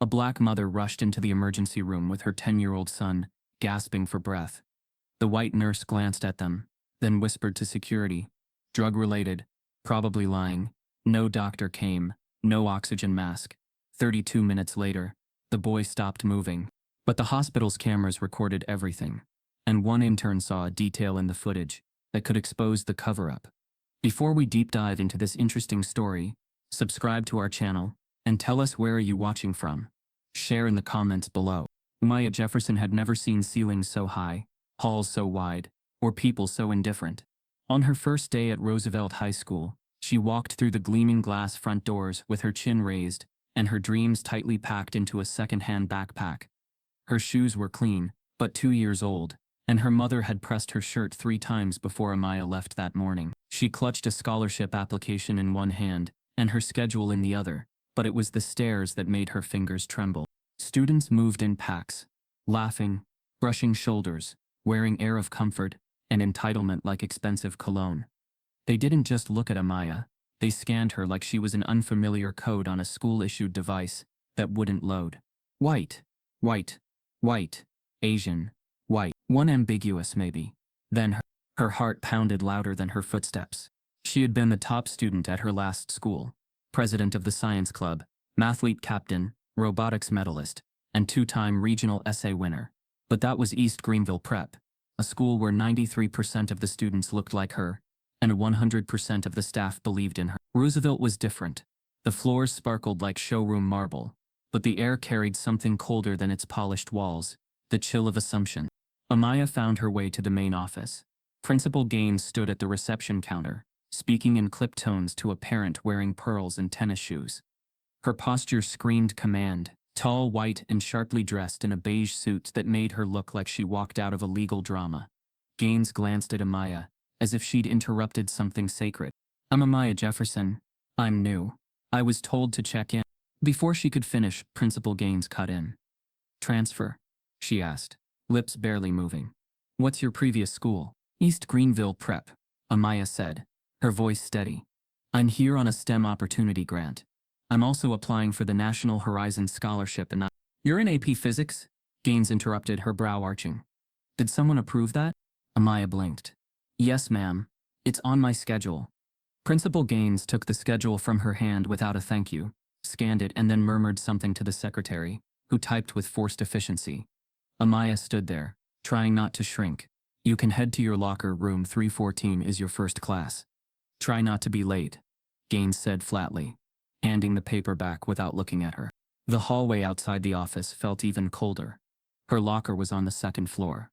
A black mother rushed into the emergency room with her 10-year-old son, gasping for breath. The white nurse glanced at them, then whispered to security, "Drug-related, probably lying." No doctor came, no oxygen mask. 32 minutes later, the boy stopped moving. But the hospital's cameras recorded everything, and one intern saw a detail in the footage that could expose the cover-up. Before we deep dive into this interesting story, subscribe to our channel, and tell us where are you watching from. Share in the comments below. Maya Jefferson had never seen ceilings so high, halls so wide, or people so indifferent. On her first day at Roosevelt High School, she walked through the gleaming glass front doors with her chin raised and her dreams tightly packed into a second-hand backpack. Her shoes were clean, but 2 years old, and her mother had pressed her shirt 3 times before Amaya left that morning. She clutched a scholarship application in one hand and her schedule in the other, but it was the stairs that made her fingers tremble. Students moved in packs, laughing, brushing shoulders, wearing air of comfort and entitlement like expensive cologne. They didn't just look at Amaya, they scanned her like she was an unfamiliar code on a school-issued device that wouldn't load. White, white, white, Asian, white. One ambiguous maybe. Then her heart pounded louder than her footsteps. She had been the top student at her last school, president of the science club, mathlete captain, robotics medalist, and 2-time regional essay winner. But that was East Greenville Prep, a school where 93% of the students looked like her, and 100% of the staff believed in her. Roosevelt was different. The floors sparkled like showroom marble, but the air carried something colder than its polished walls, the chill of assumption. Amaya found her way to the main office. Principal Gaines stood at the reception counter, speaking in clipped tones to a parent wearing pearls and tennis shoes. Her posture screamed command, tall, white, and sharply dressed in a beige suit that made her look like she walked out of a legal drama. Gaines glanced at Amaya, as if she'd interrupted something sacred. "I'm Amaya Jefferson. I'm new. I was told to check in." Before she could finish, Principal Gaines cut in. "Transfer?" she asked, lips barely moving. "What's your previous school?" "East Greenville Prep," Amaya said, her voice steady. "I'm here on a STEM opportunity grant. I'm also applying for the National Horizon Scholarship and "You're in AP Physics?" Gaines interrupted, her brow arching. "Did someone approve that?" Amaya blinked. "Yes, ma'am. It's on my schedule." Principal Gaines took the schedule from her hand without a thank you, scanned it and then murmured something to the secretary, who typed with forced efficiency. Amaya stood there, trying not to shrink. "You can head to your locker, room 314 is your first class. Try not to be late," Gaines said flatly, handing the paper back without looking at her. The hallway outside the office felt even colder. Her locker was on the 2nd floor.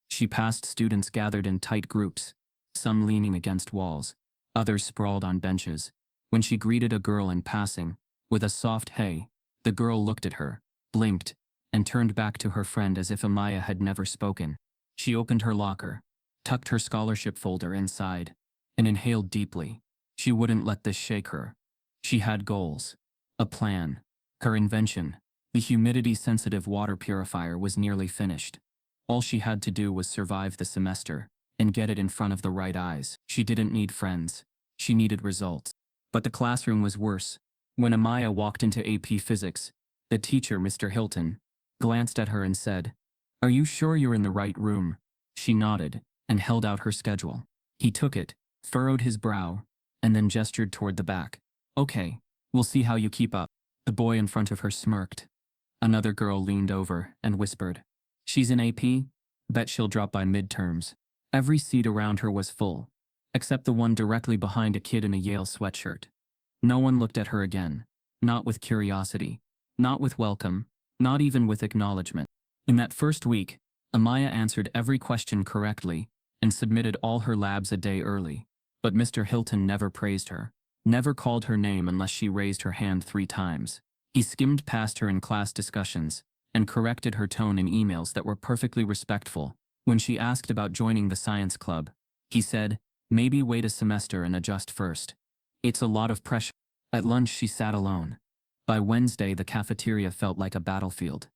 She passed students gathered in tight groups, some leaning against walls, others sprawled on benches. When she greeted a girl in passing, with a soft "hey," the girl looked at her, blinked, and turned back to her friend as if Amaya had never spoken. She opened her locker, tucked her scholarship folder inside, and inhaled deeply. She wouldn't let this shake her. She had goals, a plan. Her invention, the humidity-sensitive water purifier, was nearly finished. All she had to do was survive the semester and get it in front of the right eyes. She didn't need friends. She needed results. But the classroom was worse. When Amaya walked into AP Physics, the teacher, Mr. Hilton, glanced at her and said, "Are you sure you're in the right room?" She nodded and held out her schedule. He took it, furrowed his brow, and then gestured toward the back. "Okay, we'll see how you keep up." The boy in front of her smirked. Another girl leaned over and whispered, "She's in AP? Bet she'll drop by midterms." Every seat around her was full, except the one directly behind a kid in a Yale sweatshirt. No one looked at her again, not with curiosity, not with welcome, not even with acknowledgement. In that first week, Amaya answered every question correctly and submitted all her labs a day early, but Mr. Hilton never praised her, never called her name unless she raised her hand 3 times. He skimmed past her in class discussions and corrected her tone in emails that were perfectly respectful. When she asked about joining the science club, he said, "Maybe wait a semester and adjust first. It's a lot of pressure." At lunch she sat alone. By Wednesday the cafeteria felt like a battlefield.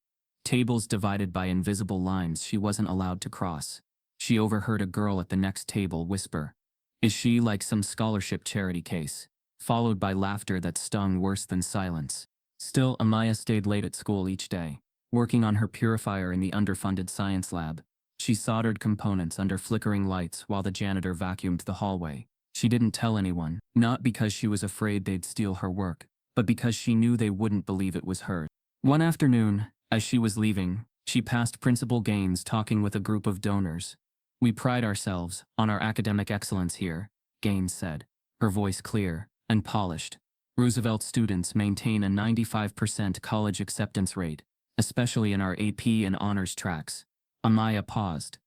Tables divided by invisible lines she wasn't allowed to cross. She overheard a girl at the next table whisper, "Is she like some scholarship charity case?" followed by laughter that stung worse than silence. Still, Amaya stayed late at school each day, working on her purifier in the underfunded science lab. She soldered components under flickering lights while the janitor vacuumed the hallway. She didn't tell anyone, not because she was afraid they'd steal her work, but because she knew they wouldn't believe it was hers. One afternoon, as she was leaving, she passed Principal Gaines talking with a group of donors. "We pride ourselves on our academic excellence here," Gaines said, her voice clear and polished. "Roosevelt students maintain a 95% college acceptance rate, especially in our AP and honors tracks." Amaya paused.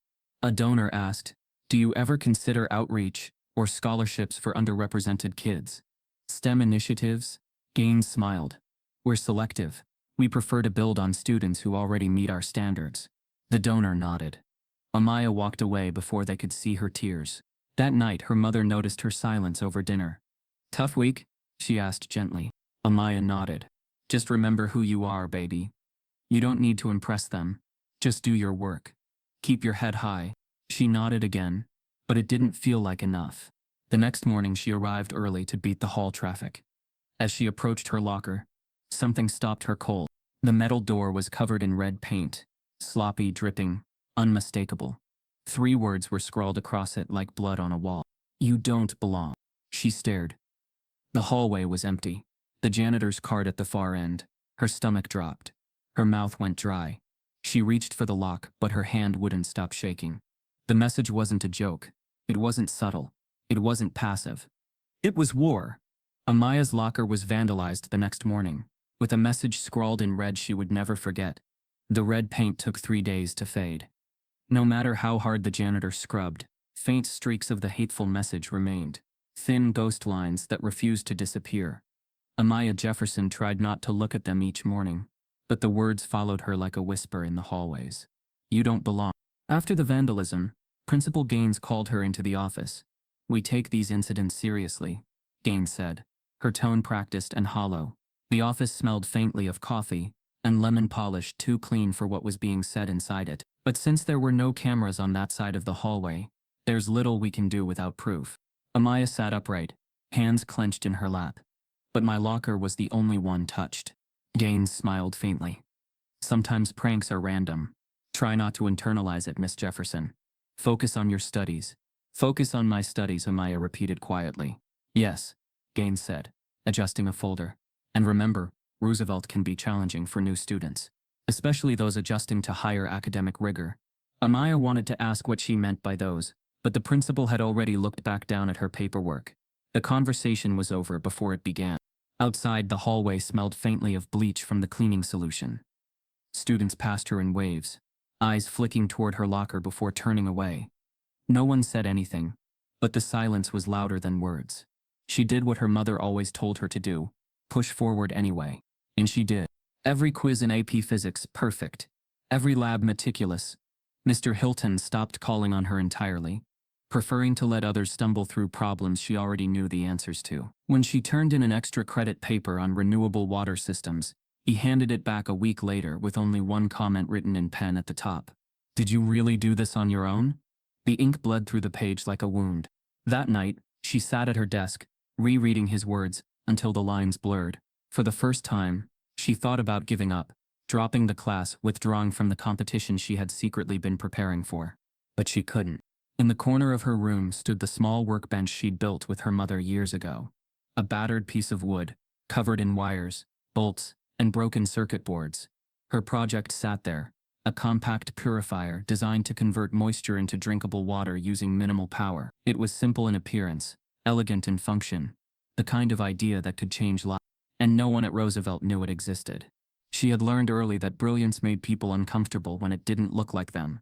A donor asked, "Do you ever consider outreach or scholarships for underrepresented kids? STEM initiatives?" Gaines smiled. "We're selective. We prefer to build on students who already meet our standards." The donor nodded. Amaya walked away before they could see her tears. That night, her mother noticed her silence over dinner. "Tough week?" she asked gently. Amaya nodded. "Just remember who you are, baby. You don't need to impress them. Just do your work. Keep your head high." She nodded again, but it didn't feel like enough. The next morning she arrived early to beat the hall traffic. As she approached her locker, something stopped her cold. The metal door was covered in red paint, sloppy, dripping, unmistakable. 3 words were scrawled across it like blood on a wall. "You don't belong." She stared. The hallway was empty. The janitor's cart at the far end. Her stomach dropped. Her mouth went dry. She reached for the lock, but her hand wouldn't stop shaking. The message wasn't a joke. It wasn't subtle. It wasn't passive. It was war. Amaya's locker was vandalized the next morning, with a message scrawled in red she would never forget. The red paint took 3 days to fade. No matter how hard the janitor scrubbed, faint streaks of the hateful message remained, thin ghost lines that refused to disappear. Amaya Jefferson tried not to look at them each morning, but the words followed her like a whisper in the hallways. "You don't belong." After the vandalism, Principal Gaines called her into the office. "We take these incidents seriously," Gaines said, her tone practiced and hollow. The office smelled faintly of coffee and lemon polish, too clean for what was being said inside it. "But since there were no cameras on that side of the hallway, there's little we can do without proof." Amaya sat upright, hands clenched in her lap. "But my locker was the only one touched." Gaines smiled faintly. "Sometimes pranks are random. Try not to internalize it, Miss Jefferson. Focus on your studies." "Focus on my studies," Amaya repeated quietly. "Yes," Gaines said, adjusting a folder. "And remember, Roosevelt can be challenging for new students, especially those adjusting to higher academic rigor." Amaya wanted to ask what she meant by those, but the principal had already looked back down at her paperwork. The conversation was over before it began. Outside, the hallway smelled faintly of bleach from the cleaning solution. Students passed her in waves, eyes flicking toward her locker before turning away. No one said anything, but the silence was louder than words. She did what her mother always told her to do, push forward anyway. And she did. Every quiz in AP Physics perfect. Every lab meticulous. Mr. Hilton stopped calling on her entirely, preferring to let others stumble through problems she already knew the answers to. When she turned in an extra credit paper on renewable water systems, he handed it back a week later with only one comment written in pen at the top. "Did you really do this on your own?" The ink bled through the page like a wound. That night, she sat at her desk, rereading his words, until the lines blurred. For the first time, she thought about giving up, dropping the class, withdrawing from the competition she had secretly been preparing for. But she couldn't. In the corner of her room stood the small workbench she'd built with her mother years ago. A battered piece of wood, covered in wires, bolts, and broken circuit boards. Her project sat there, a compact purifier designed to convert moisture into drinkable water using minimal power. It was simple in appearance, elegant in function, the kind of idea that could change lives. And no one at Roosevelt knew it existed. She had learned early that brilliance made people uncomfortable when it didn't look like them.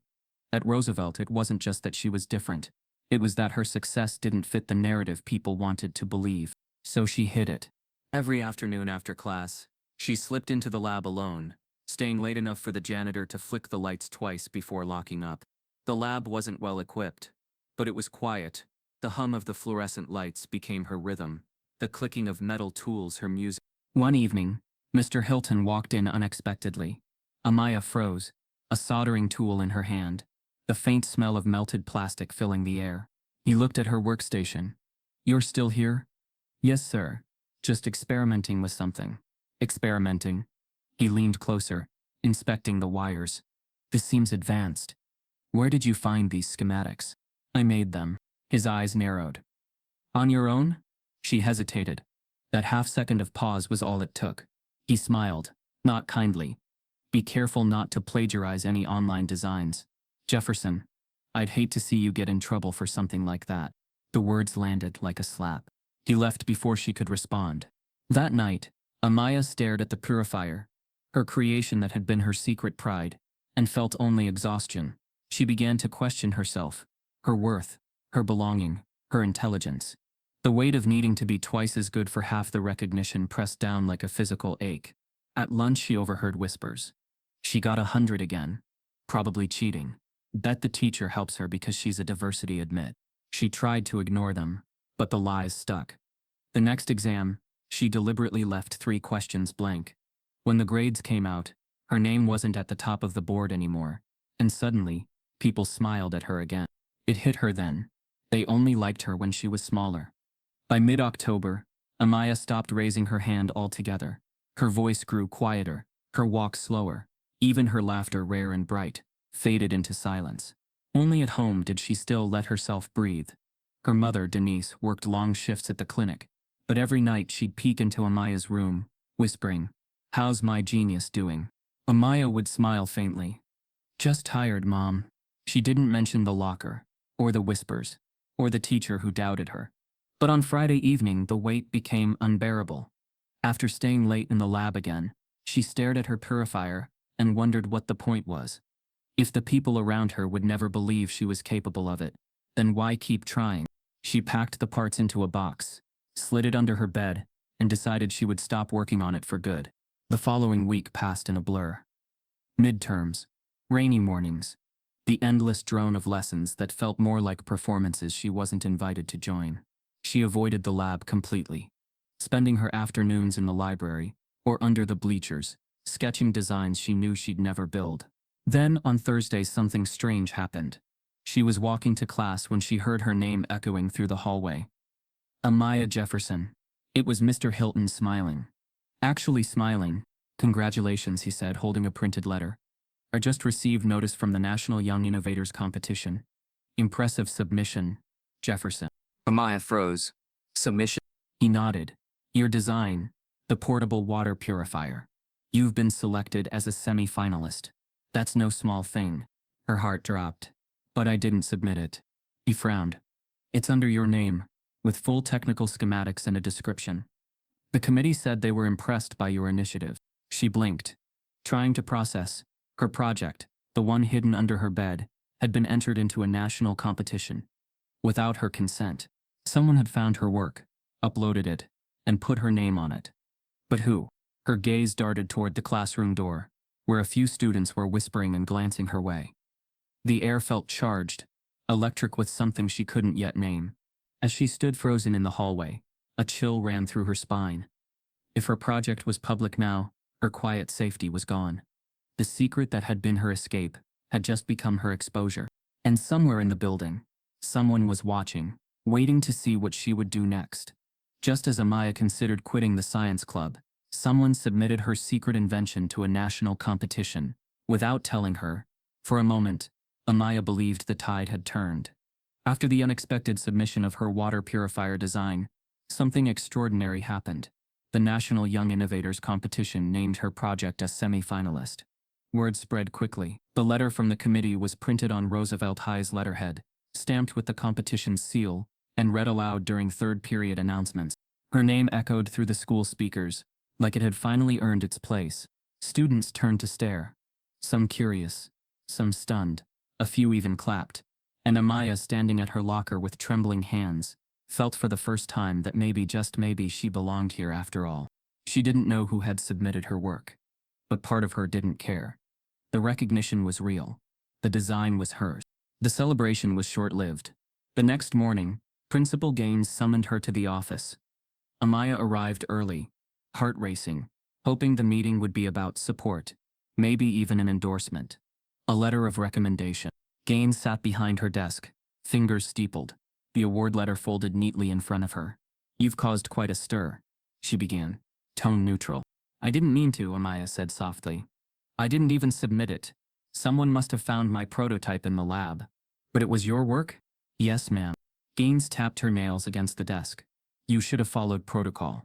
At Roosevelt, it wasn't just that she was different. It was that her success didn't fit the narrative people wanted to believe. So she hid it. Every afternoon after class, she slipped into the lab alone, staying late enough for the janitor to flick the lights twice before locking up. The lab wasn't well equipped, but it was quiet. The hum of the fluorescent lights became her rhythm, the clicking of metal tools her music. One evening, Mr. Hilton walked in unexpectedly. Amaya froze, a soldering tool in her hand, the faint smell of melted plastic filling the air. He looked at her workstation. "You're still here?" "Yes, sir. Just experimenting with something." Experimenting. He leaned closer, inspecting the wires. This seems advanced. Where did you find these schematics? I made them. His eyes narrowed. On your own? She hesitated. That half-second of pause was all it took. He smiled, not kindly. Be careful not to plagiarize any online designs. Jefferson, I'd hate to see you get in trouble for something like that. The words landed like a slap. He left before she could respond. That night, Amaya stared at the purifier, her creation that had been her secret pride, and felt only exhaustion. She began to question herself, her worth, her belonging, her intelligence. The weight of needing to be twice as good for half the recognition pressed down like a physical ache. At lunch she overheard whispers. She got 100 again. Probably cheating. Bet the teacher helps her because she's a diversity admit. She tried to ignore them, but the lies stuck. The next exam, she deliberately left 3 questions blank. When the grades came out, her name wasn't at the top of the board anymore, and suddenly, people smiled at her again. It hit her then. They only liked her when she was smaller. By mid-October, Amaya stopped raising her hand altogether. Her voice grew quieter, her walk slower. Even her laughter, rare and bright, faded into silence. Only at home did she still let herself breathe. Her mother, Denise, worked long shifts at the clinic, but every night she'd peek into Amaya's room, whispering, "How's my genius doing?" Amaya would smile faintly. "Just tired, Mom." She didn't mention the locker, or the whispers, or the teacher who doubted her. But on Friday evening, the weight became unbearable. After staying late in the lab again, she stared at her purifier and wondered what the point was. If the people around her would never believe she was capable of it, then why keep trying? She packed the parts into a box, slid it under her bed, and decided she would stop working on it for good. The following week passed in a blur. Midterms, rainy mornings, the endless drone of lessons that felt more like performances she wasn't invited to join. She avoided the lab completely, spending her afternoons in the library or under the bleachers, sketching designs she knew she'd never build. Then, on Thursday, something strange happened. She was walking to class when she heard her name echoing through the hallway. Amaya Jefferson. It was Mr. Hilton smiling. Actually smiling. "Congratulations," he said, holding a printed letter. "I just received notice from the National Young Innovators Competition. Impressive submission, Jefferson." Amaya froze. Submission? He nodded. "Your design, the portable water purifier. You've been selected as a semi-finalist. That's no small thing." Her heart dropped. "But I didn't submit it." He frowned. "It's under your name, with full technical schematics and a description. The committee said they were impressed by your initiative." She blinked, trying to process. Her project, the one hidden under her bed, had been entered into a national competition. Without her consent, someone had found her work, uploaded it, and put her name on it. But who? Her gaze darted toward the classroom door, where a few students were whispering and glancing her way. The air felt charged, electric with something she couldn't yet name. As she stood frozen in the hallway, a chill ran through her spine. If her project was public now, her quiet safety was gone. The secret that had been her escape had just become her exposure. And somewhere in the building, someone was watching, waiting to see what she would do next. Just as Amaya considered quitting the science club, someone submitted her secret invention to a national competition, without telling her. For a moment, Amaya believed the tide had turned. After the unexpected submission of her water purifier design, something extraordinary happened. The National Young Innovators Competition named her project a semi-finalist. Word spread quickly. The letter from the committee was printed on Roosevelt High's letterhead, stamped with the competition's seal, and read aloud during third-period announcements. Her name echoed through the school speakers, like it had finally earned its place. Students turned to stare. Some curious, some stunned, a few even clapped. And Amaya, standing at her locker with trembling hands, felt for the first time that maybe, just maybe, she belonged here after all. She didn't know who had submitted her work, but part of her didn't care. The recognition was real. The design was hers. The celebration was short-lived. The next morning, Principal Gaines summoned her to the office. Amaya arrived early, heart racing, hoping the meeting would be about support, maybe even an endorsement. A letter of recommendation. Gaines sat behind her desk, fingers steepled, the award letter folded neatly in front of her. "You've caused quite a stir," she began, tone neutral. I didn't mean to, Amaya said softly. I didn't even submit it. Someone must have found my prototype in the lab. But it was your work? Yes, ma'am. Gaines tapped her nails against the desk. You should have followed protocol.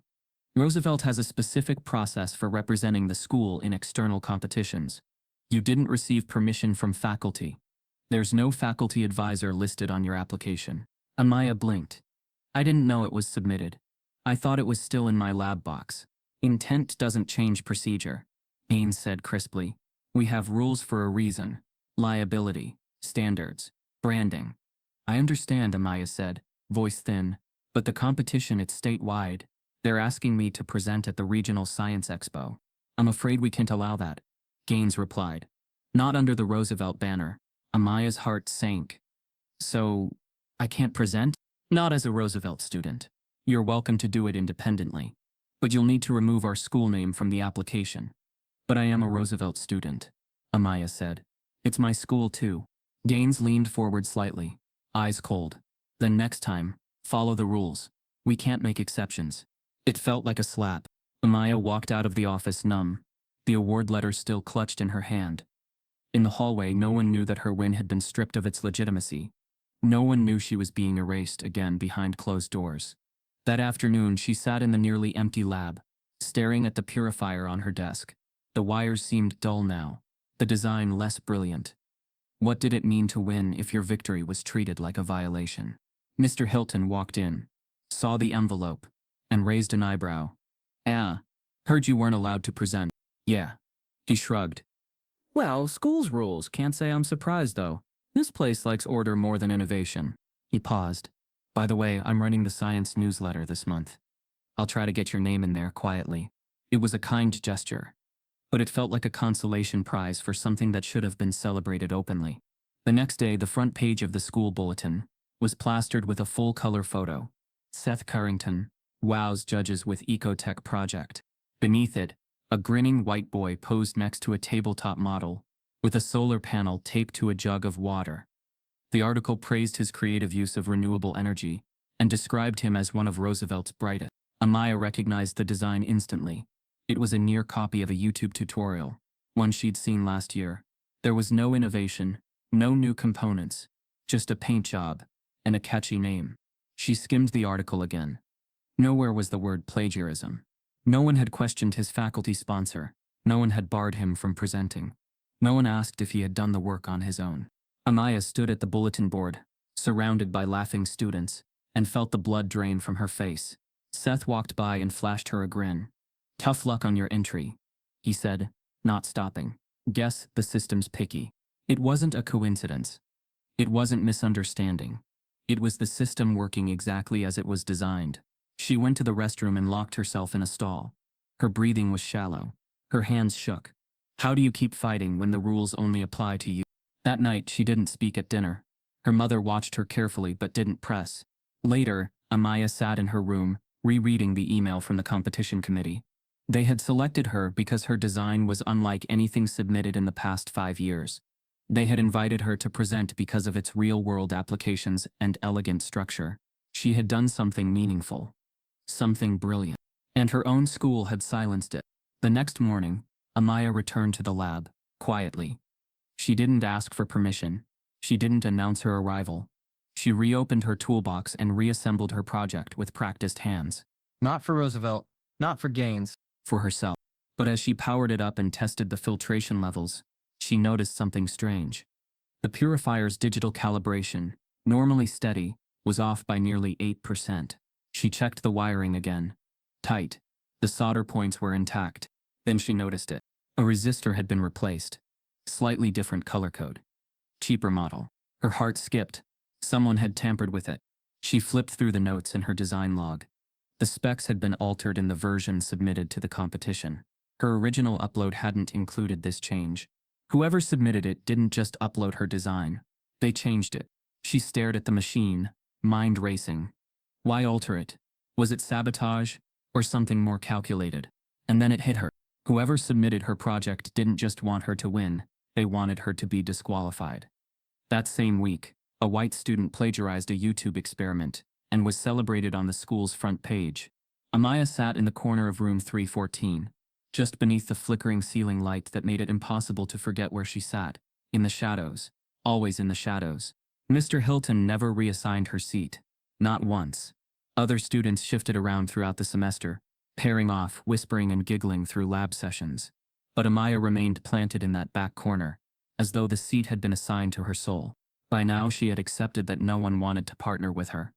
Roosevelt has a specific process for representing the school in external competitions. You didn't receive permission from faculty. There's no faculty advisor listed on your application. Amaya blinked. I didn't know it was submitted. I thought it was still in my lab box. Intent doesn't change procedure, Gaines said crisply. We have rules for a reason. Liability, standards, branding. I understand, Amaya said, voice thin, but the competition is statewide. They're asking me to present at the Regional Science Expo. I'm afraid we can't allow that, Gaines replied. Not under the Roosevelt banner. Amaya's heart sank. So, I can't present? Not as a Roosevelt student. You're welcome to do it independently. But you'll need to remove our school name from the application. But I am a Roosevelt student, Amaya said. It's my school too. Gaines leaned forward slightly, eyes cold. Then next time, follow the rules. We can't make exceptions. It felt like a slap. Amaya walked out of the office numb, the award letter still clutched in her hand. In the hallway, no one knew that her win had been stripped of its legitimacy. No one knew she was being erased again behind closed doors. That afternoon, she sat in the nearly empty lab, staring at the purifier on her desk. The wires seemed dull now, the design less brilliant. What did it mean to win if your victory was treated like a violation? Mr. Hilton walked in, saw the envelope, and raised an eyebrow. Heard you weren't allowed to present. Yeah. He shrugged. Well, school's rules. Can't say I'm surprised, though. This place likes order more than innovation. He paused. By the way, I'm running the science newsletter this month. I'll try to get your name in there quietly. It was a kind gesture, but it felt like a consolation prize for something that should have been celebrated openly. The next day, the front page of the school bulletin was plastered with a full-color photo. Seth Carrington wows judges with Ecotech project. Beneath it, a grinning white boy posed next to a tabletop model, with a solar panel taped to a jug of water. The article praised his creative use of renewable energy and described him as one of Roosevelt's brightest. Amaya recognized the design instantly. It was a near copy of a YouTube tutorial, one she'd seen last year. There was no innovation, no new components, just a paint job and a catchy name. She skimmed the article again. Nowhere was the word plagiarism. No one had questioned his faculty sponsor. No one had barred him from presenting. No one asked if he had done the work on his own. Amaya stood at the bulletin board, surrounded by laughing students, and felt the blood drain from her face. Seth walked by and flashed her a grin. Tough luck on your entry, he said, not stopping. Guess the system's picky. It wasn't a coincidence. It wasn't misunderstanding. It was the system working exactly as it was designed. She went to the restroom and locked herself in a stall. Her breathing was shallow. Her hands shook. How do you keep fighting when the rules only apply to you? That night, she didn't speak at dinner. Her mother watched her carefully but didn't press. Later, Amaya sat in her room, rereading the email from the competition committee. They had selected her because her design was unlike anything submitted in the past 5 years. They had invited her to present because of its real-world applications and elegant structure. She had done something meaningful. Something brilliant. And her own school had silenced it. The next morning, Amaya returned to the lab, quietly. She didn't ask for permission. She didn't announce her arrival. She reopened her toolbox and reassembled her project with practiced hands. Not for Roosevelt, not for Gaines, for herself. But as she powered it up and tested the filtration levels, she noticed something strange. The purifier's digital calibration, normally steady, was off by nearly 8%. She checked the wiring again. Tight. The solder points were intact. Then she noticed it. A resistor had been replaced. Slightly different color code. Cheaper model. Her heart skipped. Someone had tampered with it. She flipped through the notes in her design log. The specs had been altered in the version submitted to the competition. Her original upload hadn't included this change. Whoever submitted it didn't just upload her design. They changed it. She stared at the machine, mind racing. Why alter it? Was it sabotage, or something more calculated? And then it hit her. Whoever submitted her project didn't just want her to win, they wanted her to be disqualified. That same week, a white student plagiarized a YouTube experiment and was celebrated on the school's front page. Amaya sat in the corner of room 314, just beneath the flickering ceiling light that made it impossible to forget where she sat, in the shadows, always in the shadows. Mr. Hilton never reassigned her seat. Not once. Other students shifted around throughout the semester, pairing off, whispering and giggling through lab sessions. But Amaya remained planted in that back corner, as though the seat had been assigned to her soul. By now she had accepted that no one wanted to partner with her.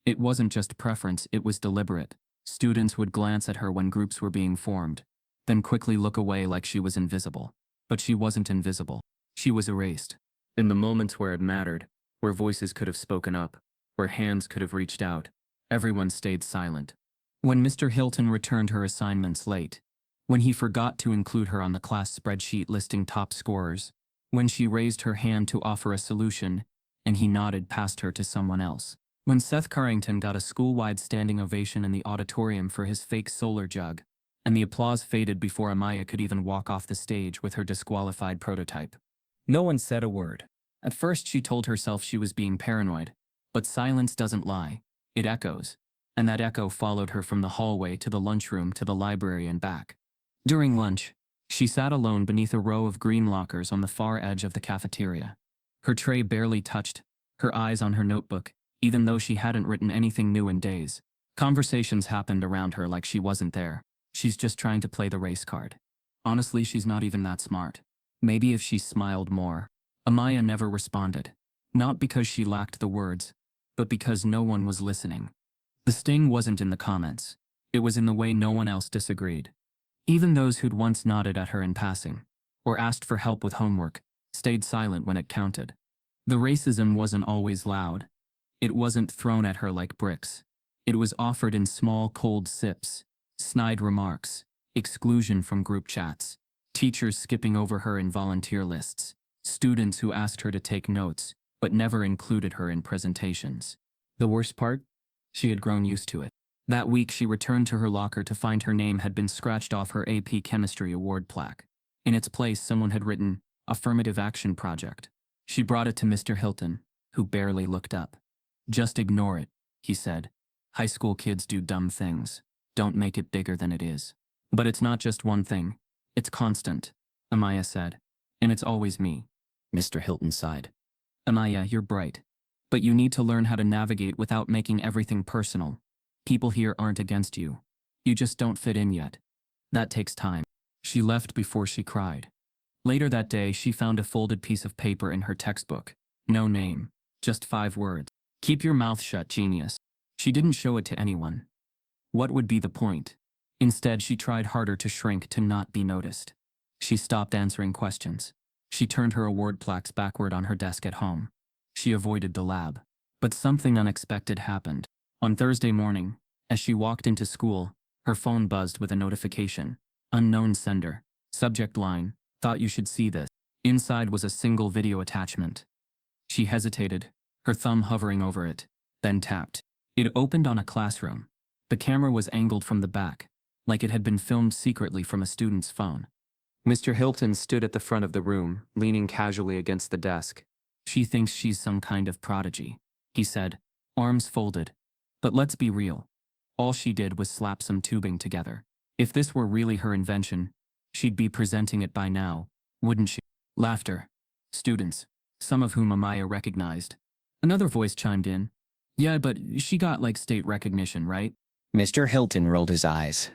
It wasn't just preference, it was deliberate. Students would glance at her when groups were being formed, then quickly look away like she was invisible. But she wasn't invisible. She was erased. In the moments where it mattered, where voices could have spoken up, where hands could have reached out, everyone stayed silent. When Mr. Hilton returned her assignments late, when he forgot to include her on the class spreadsheet listing top scorers, when she raised her hand to offer a solution, and he nodded past her to someone else. When Seth Carrington got a school-wide standing ovation in the auditorium for his fake solar jug, and the applause faded before Amaya could even walk off the stage with her disqualified prototype. No one said a word. At first she told herself she was being paranoid, but silence doesn't lie. It echoes. And that echo followed her from the hallway to the lunchroom to the library and back. During lunch, she sat alone beneath a row of green lockers on the far edge of the cafeteria. Her tray barely touched, her eyes on her notebook, even though she hadn't written anything new in days. Conversations happened around her like she wasn't there. She's just trying to play the race card. Honestly, she's not even that smart. Maybe if she smiled more. Amaya never responded. Not because she lacked the words, but because no one was listening. The sting wasn't in the comments. It was in the way no one else disagreed. Even those who'd once nodded at her in passing, or asked for help with homework, stayed silent when it counted. The racism wasn't always loud. It wasn't thrown at her like bricks. It was offered in small, cold sips, snide remarks, exclusion from group chats, teachers skipping over her in volunteer lists, students who asked her to take notes, but never included her in presentations. The worst part? She had grown used to it. That week she returned to her locker to find her name had been scratched off her AP Chemistry Award plaque. In its place, someone had written, "Affirmative Action Project." She brought it to Mr. Hilton, who barely looked up. "Just ignore it," he said. "High school kids do dumb things. Don't make it bigger than it is." "But it's not just one thing. It's constant," Amaya said. "And it's always me." Mr. Hilton sighed. "Amaya, you're bright. But you need to learn how to navigate without making everything personal. People here aren't against you. You just don't fit in yet. That takes time." She left before she cried. Later that day, she found a folded piece of paper in her textbook. No name. Just 5 words. "Keep your mouth shut, genius." She didn't show it to anyone. What would be the point? Instead, she tried harder to shrink to not be noticed. She stopped answering questions. She turned her award plaques backward on her desk at home. She avoided the lab. But something unexpected happened. On Thursday morning, as she walked into school, her phone buzzed with a notification. Unknown sender. Subject line, "Thought you should see this." Inside was a single video attachment. She hesitated, her thumb hovering over it, then tapped. It opened on a classroom. The camera was angled from the back, like it had been filmed secretly from a student's phone. Mr. Hilton stood at the front of the room, leaning casually against the desk. "She thinks she's some kind of prodigy," he said, arms folded. "But let's be real. All she did was slap some tubing together. If this were really her invention, she'd be presenting it by now, wouldn't she?" Laughter. Students, some of whom Amaya recognized. Another voice chimed in. "Yeah, but she got like state recognition, right?" Mr. Hilton rolled his eyes.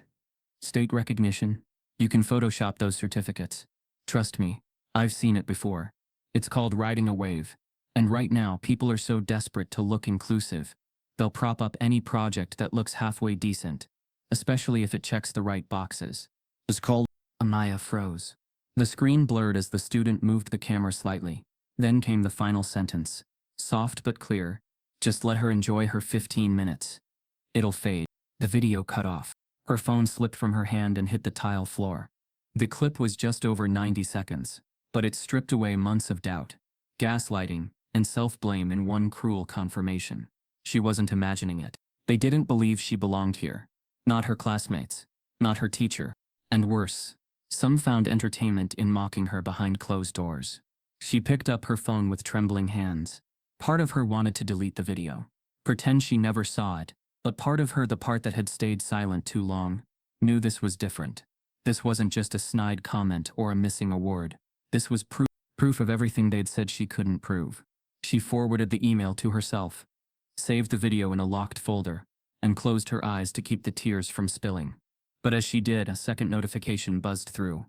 "State recognition? You can Photoshop those certificates. Trust me, I've seen it before. It's called riding a wave. And right now, people are so desperate to look inclusive. They'll prop up any project that looks halfway decent, especially if it checks the right boxes." It's called. Amaya froze. The screen blurred as the student moved the camera slightly. Then came the final sentence. Soft but clear. Just let her enjoy her 15 minutes. It'll fade. The video cut off. Her phone slipped from her hand and hit the tile floor. The clip was just over 90 seconds, but it stripped away months of doubt, gaslighting, and self-blame in one cruel confirmation. She wasn't imagining it. They didn't believe she belonged here. Not her classmates. Not her teacher. And worse, some found entertainment in mocking her behind closed doors. She picked up her phone with trembling hands. Part of her wanted to delete the video, pretend she never saw it, but part of her, the part that had stayed silent too long, knew this was different. This wasn't just a snide comment or a missing award. This was proof of everything they'd said she couldn't prove. She forwarded the email to herself, saved the video in a locked folder, and closed her eyes to keep the tears from spilling. But as she did, a second notification buzzed through.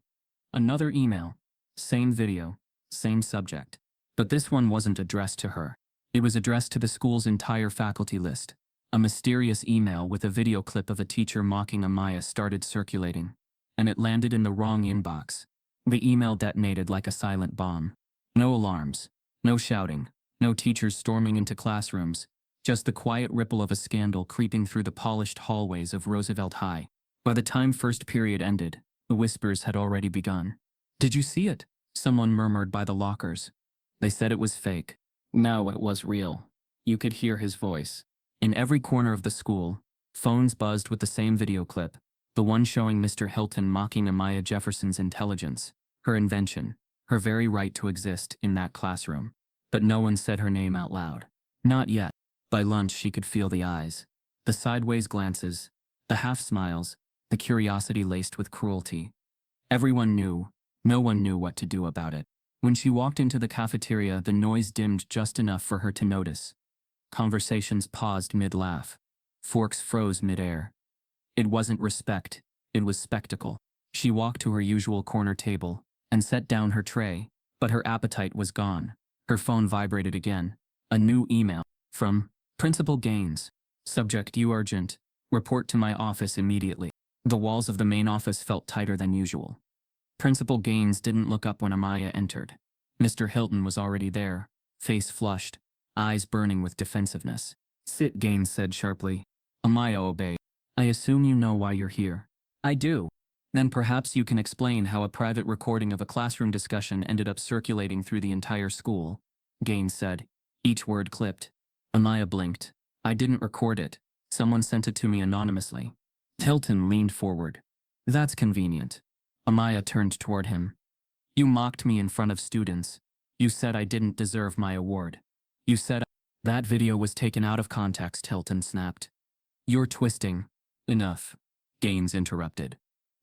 Another email. Same video. Same subject. But this one wasn't addressed to her. It was addressed to the school's entire faculty list. A mysterious email with a video clip of a teacher mocking Amaya started circulating, and it landed in the wrong inbox. The email detonated like a silent bomb. No alarms, no shouting, no teachers storming into classrooms, just the quiet ripple of a scandal creeping through the polished hallways of Roosevelt High. By the time first period ended, the whispers had already begun. "Did you see it?" someone murmured by the lockers. They said it was fake. No, it was real. You could hear his voice. In every corner of the school, phones buzzed with the same video clip, the one showing Mr. Hilton mocking Amaya Jefferson's intelligence, her invention, her very right to exist in that classroom. But no one said her name out loud. Not yet. By lunch she could feel the eyes, the sideways glances, the half-smiles, the curiosity laced with cruelty. Everyone knew. No one knew what to do about it. When she walked into the cafeteria, the noise dimmed just enough for her to notice. Conversations paused mid-laugh. Forks froze mid-air. It wasn't respect, it was spectacle. She walked to her usual corner table and set down her tray, but her appetite was gone. Her phone vibrated again. A new email from Principal Gaines. Subject: You urgent. Report to my office immediately. The walls of the main office felt tighter than usual. Principal Gaines didn't look up when Amaya entered. Mr. Hilton was already there, face flushed, eyes burning with defensiveness. "Sit," Gaines said sharply. Amaya obeyed. "I assume you know why you're here." "I do." "Then perhaps you can explain how a private recording of a classroom discussion ended up circulating through the entire school," Gaines said, each word clipped. Amaya blinked. "I didn't record it. Someone sent it to me anonymously." Hilton leaned forward. "That's convenient." Amaya turned toward him. "You mocked me in front of students. You said I didn't deserve my award. You said that video was taken out of context," Hilton snapped. "You're twisting." "Enough," Gaines interrupted.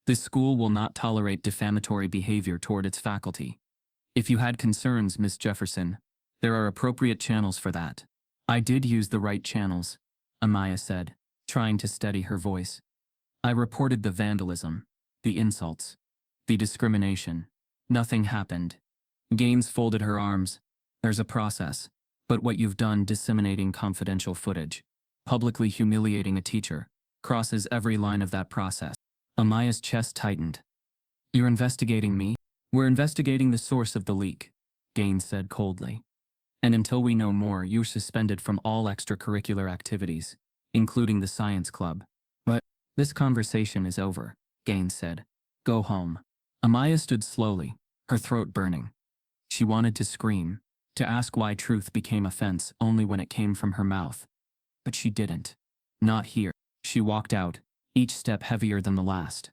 "This school will not tolerate defamatory behavior toward its faculty. If you had concerns, Miss Jefferson, there are appropriate channels for that." "I did use the right channels," Amaya said, trying to steady her voice. "I reported the vandalism, the insults, the discrimination. Nothing happened." Gaines folded her arms. "There's a process. But what you've done, disseminating confidential footage, publicly humiliating a teacher, crosses every line of that process." Amaya's chest tightened. "You're investigating me?" "We're investigating the source of the leak," Gaines said coldly. "And until we know more, you're suspended from all extracurricular activities, including the science club." "But this conversation is over," Gaines said. "Go home." Amaya stood slowly, her throat burning. She wanted to scream, to ask why truth became offense only when it came from her mouth. But she didn't. Not here. She walked out, each step heavier than the last.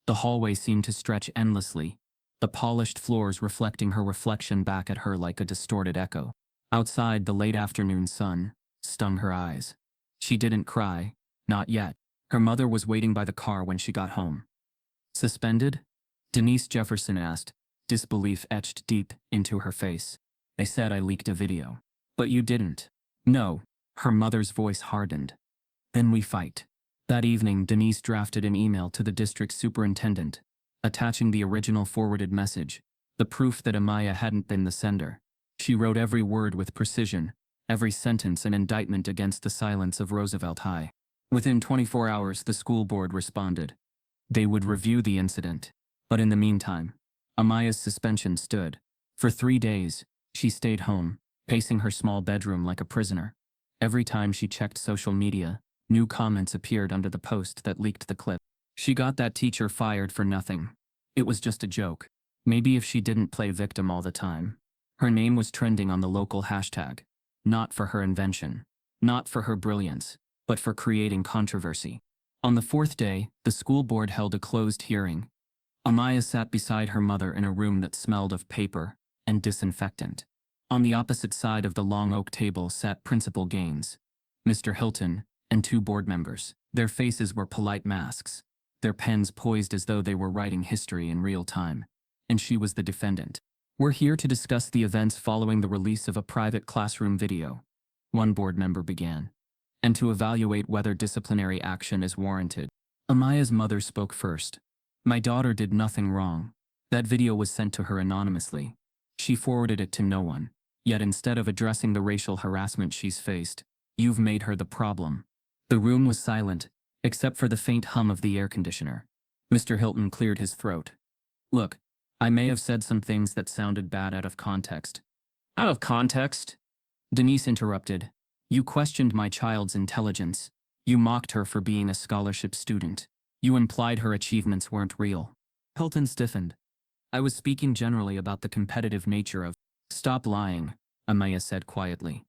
The hallway seemed to stretch endlessly, the polished floors reflecting her reflection back at her like a distorted echo. Outside, the late afternoon sun stung her eyes. She didn't cry, not yet. Her mother was waiting by the car when she got home. "Suspended?" Denise Jefferson asked, disbelief etched deep into her face. "They said I leaked a video." "But you didn't." "No." Her mother's voice hardened. "Then we fight." That evening, Denise drafted an email to the district superintendent, attaching the original forwarded message, the proof that Amaya hadn't been the sender. She wrote every word with precision, every sentence an indictment against the silence of Roosevelt High. Within 24 hours, the school board responded. They would review the incident. But in the meantime, Amaya's suspension stood. For 3 days, she stayed home, pacing her small bedroom like a prisoner. Every time she checked social media, new comments appeared under the post that leaked the clip. She got that teacher fired for nothing. It was just a joke. Maybe if she didn't play victim all the time. Her name was trending on the local hashtag. Not for her invention. Not for her brilliance, but for creating controversy. On the 4th day, the school board held a closed hearing. Amaya sat beside her mother in a room that smelled of paper and disinfectant. On the opposite side of the long oak table sat Principal Gaines, Mr. Hilton, and 2 board members. Their faces were polite masks. their pens poised as though they were writing history in real time. And she was the defendant. "We're here to discuss the events following the release of a private classroom video," one board member began, "and to evaluate whether disciplinary action is warranted." Amaya's mother spoke first. "My daughter did nothing wrong. That video was sent to her anonymously. She forwarded it to no one. Yet instead of addressing the racial harassment she's faced, you've made her the problem." The room was silent, except for the faint hum of the air conditioner. Mr. Hilton cleared his throat. "Look, I may have said some things that sounded bad out of context." "Out of context?" Denise interrupted. "You questioned my child's intelligence. You mocked her for being a scholarship student. You implied her achievements weren't real." Hilton stiffened. "I was speaking generally about the competitive nature of—" "Stop lying," Amaya said quietly.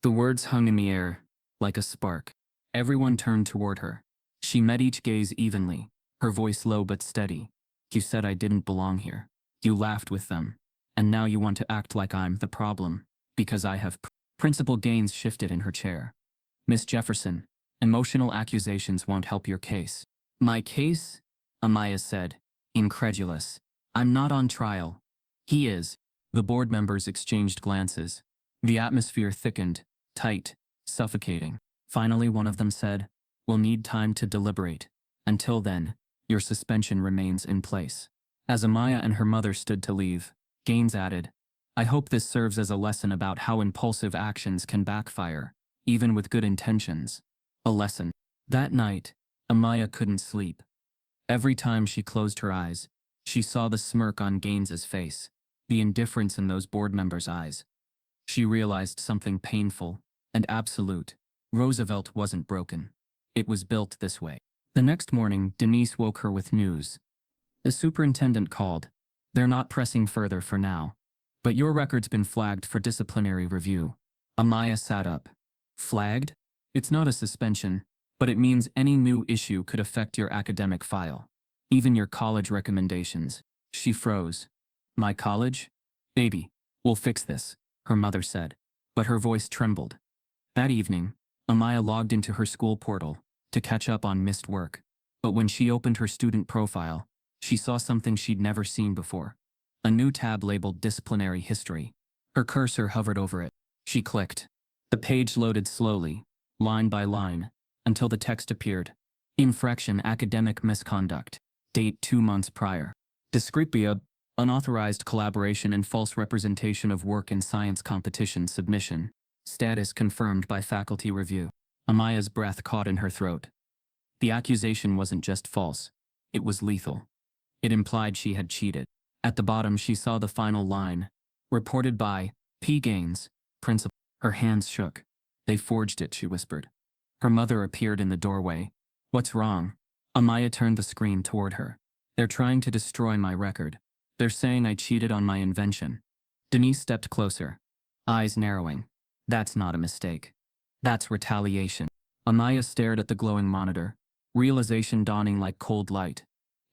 The words hung in the air, like a spark. Everyone turned toward her. She met each gaze evenly, her voice low but steady. "You said I didn't belong here. You laughed with them. And now you want to act like I'm the problem, because I have—" Principal Gaines shifted in her chair. "Miss Jefferson, emotional accusations won't help your case." "My case?" Amaya said, incredulous. "I'm not on trial." "He is." The board members exchanged glances. The atmosphere thickened, tight, suffocating. Finally one of them said, "We'll need time to deliberate. Until then, your suspension remains in place." As Amaya and her mother stood to leave, Gaines added, "I hope this serves as a lesson about how impulsive actions can backfire, even with good intentions." A lesson. That night, Amaya couldn't sleep. Every time she closed her eyes, she saw the smirk on Gaines's face, the indifference in those board members' eyes. She realized something painful and absolute. Roosevelt wasn't broken. It was built this way. The next morning, Denise woke her with news. The superintendent called. "They're not pressing further for now. But your record's been flagged for disciplinary review." Amaya sat up. "Flagged? It's not a suspension, but it means any new issue could affect your academic file. Even your college recommendations." She froze. "My college? Baby, we'll fix this," her mother said, but her voice trembled. That evening, Amaya logged into her school portal to catch up on missed work. But when she opened her student profile, she saw something she'd never seen before. A new tab labeled Disciplinary History. Her cursor hovered over it. She clicked. The page loaded slowly, line by line, until the text appeared. Infraction Academic Misconduct. Date 2 months prior. Descripia, unauthorized collaboration and false representation of work in science competition submission. Status confirmed by faculty review. Amaya's breath caught in her throat. The accusation wasn't just false. It was lethal. It implied she had cheated. At the bottom she saw the final line. Reported by P. Gaines, principal. Her hands shook. "They forged it," she whispered. Her mother appeared in the doorway. "What's wrong?" Amaya turned the screen toward her. "They're trying to destroy my record. They're saying I cheated on my invention." Denise stepped closer, eyes narrowing. "That's not a mistake. That's retaliation." Amaya stared at the glowing monitor, realization dawning like cold light.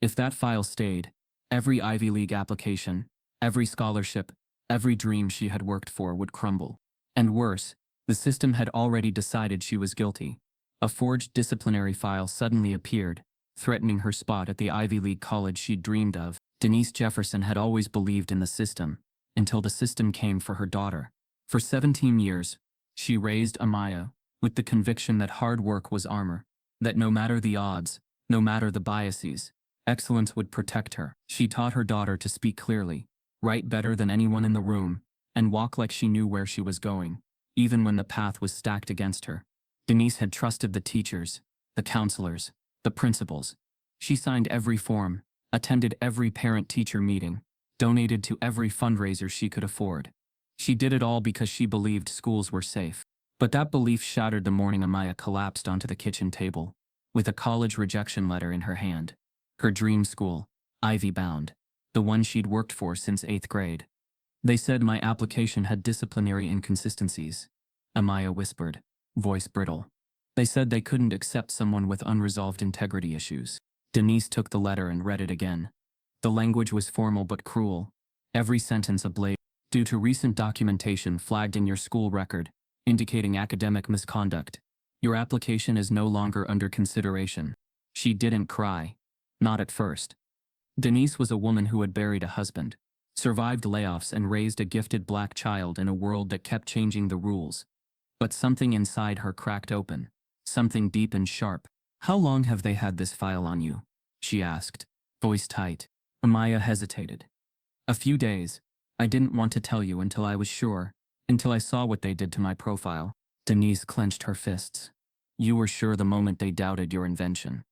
If that file stayed, every Ivy League application, every scholarship, every dream she had worked for would crumble. And worse, the system had already decided she was guilty. A forged disciplinary file suddenly appeared, threatening her spot at the Ivy League college she'd dreamed of. Denise Jefferson had always believed in the system, until the system came for her daughter. For 17 years, she raised Amaya with the conviction that hard work was armor, that no matter the odds, no matter the biases, excellence would protect her. She taught her daughter to speak clearly, write better than anyone in the room, and walk like she knew where she was going, even when the path was stacked against her. Denise had trusted the teachers, the counselors, the principals. She signed every form, attended every parent-teacher meeting, donated to every fundraiser she could afford. She did it all because she believed schools were safe. But that belief shattered the morning Amaya collapsed onto the kitchen table, with a college rejection letter in her hand. Her dream school, Ivy-bound, the one she'd worked for since 8th grade. "They said my application had disciplinary inconsistencies," Amaya whispered, voice brittle. "They said they couldn't accept someone with unresolved integrity issues." Denise took the letter and read it again. The language was formal but cruel, every sentence ablaze. "Due to recent documentation flagged in your school record, indicating academic misconduct, your application is no longer under consideration." She didn't cry. Not at first. Denise was a woman who had buried a husband, survived layoffs, and raised a gifted black child in a world that kept changing the rules. But something inside her cracked open. Something deep and sharp. "How long have they had this file on you?" she asked, voice tight. Amaya hesitated. "A few days. I didn't want to tell you until I was sure, until I saw what they did to my profile." Denise clenched her fists. "You were sure the moment they doubted your invention.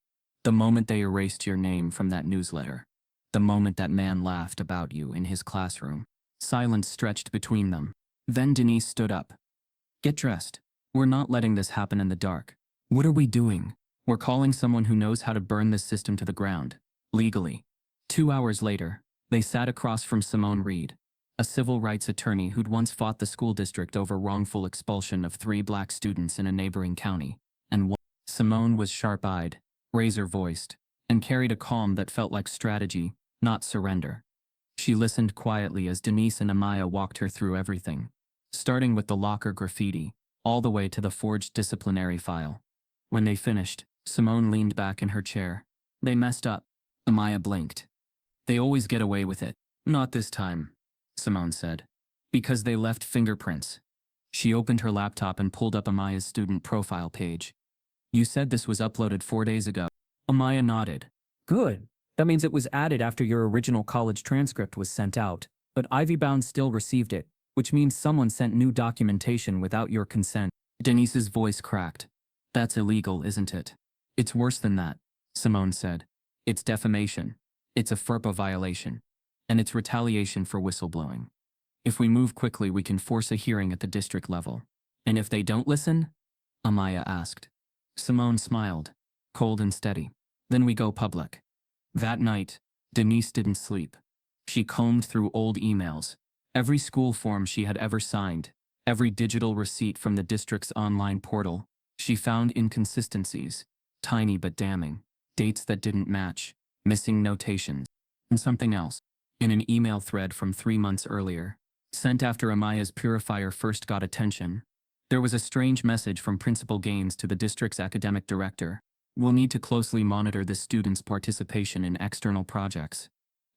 The moment they erased your name from that newsletter. The moment that man laughed about you in his classroom." Silence stretched between them. Then Denise stood up. "Get dressed. We're not letting this happen in the dark. What are we doing? We're calling someone who knows how to burn this system to the ground. Legally." 2 hours later, they sat across from Simone Reed, a civil rights attorney who'd once fought the school district over wrongful expulsion of 3 black students in a neighboring county. And Simone was sharp-eyed, razor-voiced, and carried a calm that felt like strategy, not surrender. She listened quietly as Denise and Amaya walked her through everything, starting with the locker graffiti, all the way to the forged disciplinary file. When they finished, Simone leaned back in her chair. "They messed up." Amaya blinked. "They always get away with it." "Not this time," Simone said. "Because they left fingerprints." She opened her laptop and pulled up Amaya's student profile page. "You said this was uploaded 4 days ago." Amaya nodded. "Good. That means it was added after your original college transcript was sent out, but Ivy Bound still received it, which means someone sent new documentation without your consent." Denise's voice cracked. "That's illegal, isn't it?" "It's worse than that," Simone said. "It's defamation. It's a FERPA violation. And it's retaliation for whistleblowing. If we move quickly, we can force a hearing at the district level." "And if they don't listen?" Amaya asked. Simone smiled, cold and steady. "Then we go public." That night, Denise didn't sleep. She combed through old emails, every school form she had ever signed, every digital receipt from the district's online portal. She found inconsistencies, tiny but damning, dates that didn't match, missing notations, and something else. In an email thread from 3 months earlier, sent after Amaya's purifier first got attention, there was a strange message from Principal Gaines to the district's academic director. "We'll need to closely monitor this student's participation in external projects.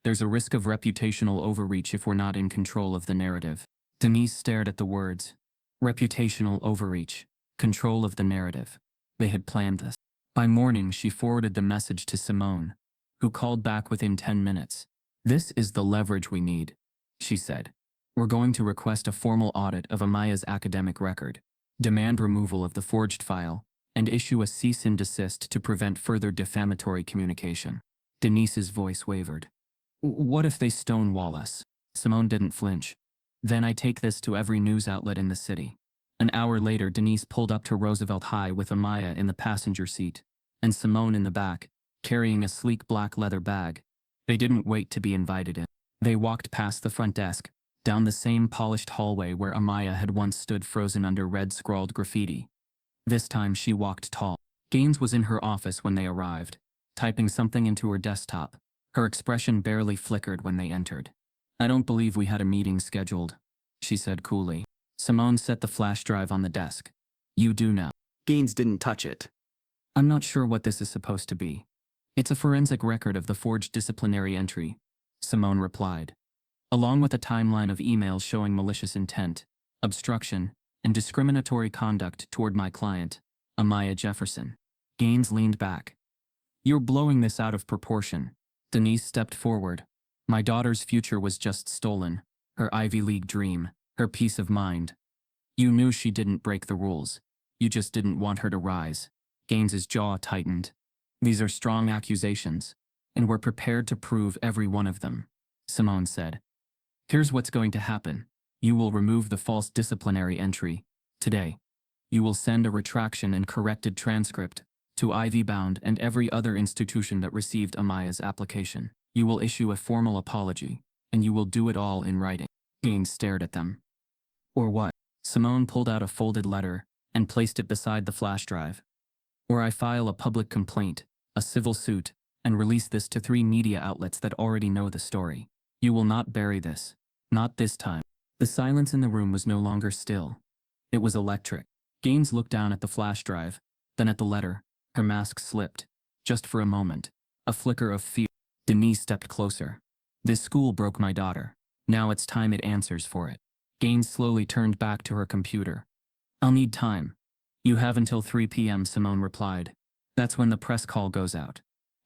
There's a risk of reputational overreach if we're not in control of the narrative." Denise stared at the words. Reputational overreach. Control of the narrative. They had planned this. By morning, she forwarded the message to Simone, who called back within 10 minutes. "This is the leverage we need," she said. "We're going to request a formal audit of Amaya's academic record, demand removal of the forged file, and issue a cease and desist to prevent further defamatory communication." Denise's voice wavered. "What if they stonewall us?" Simone didn't flinch. "Then I take this to every news outlet in the city." An hour later, Denise pulled up to Roosevelt High with Amaya in the passenger seat, and Simone in the back, carrying a sleek black leather bag. They didn't wait to be invited in. They walked past the front desk, down the same polished hallway where Amaya had once stood frozen under red-scrawled graffiti. This time she walked tall. Gaines was in her office when they arrived, typing something into her desktop. Her expression barely flickered when they entered. "I don't believe we had a meeting scheduled," she said coolly. Simone set the flash drive on the desk. "You do now." Gaines didn't touch it. "I'm not sure what this is supposed to be. It's a forensic record of the forged disciplinary entry," Simone replied, along with a timeline of emails showing malicious intent, obstruction, and discriminatory conduct toward my client, Amaya Jefferson. Gaines leaned back. "You're blowing this out of proportion." Denise stepped forward. "My daughter's future was just stolen, her Ivy League dream, her peace of mind. You knew she didn't break the rules. You just didn't want her to rise." Gaines's jaw tightened. "These are strong accusations, and we're prepared to prove every one of them," Simone said. "Here's what's going to happen. You will remove the false disciplinary entry today. You will send a retraction and corrected transcript to Ivy Bound and every other institution that received Amaya's application. You will issue a formal apology, and you will do it all in writing." Gaines stared at them. "Or what?" Simone pulled out a folded letter and placed it beside the flash drive. "Or I file a public complaint, a civil suit, and release this to 3 media outlets that already know the story. You will not bury this. Not this time." The silence in the room was no longer still. It was electric. Gaines looked down at the flash drive, then at the letter. Her mask slipped, just for a moment. A flicker of fear. Denise stepped closer. This school broke my daughter. Now it's time it answers for it. Gaines slowly turned back to her computer. I'll need time. You have until 3 p.m., Simone replied. That's when the press call goes out.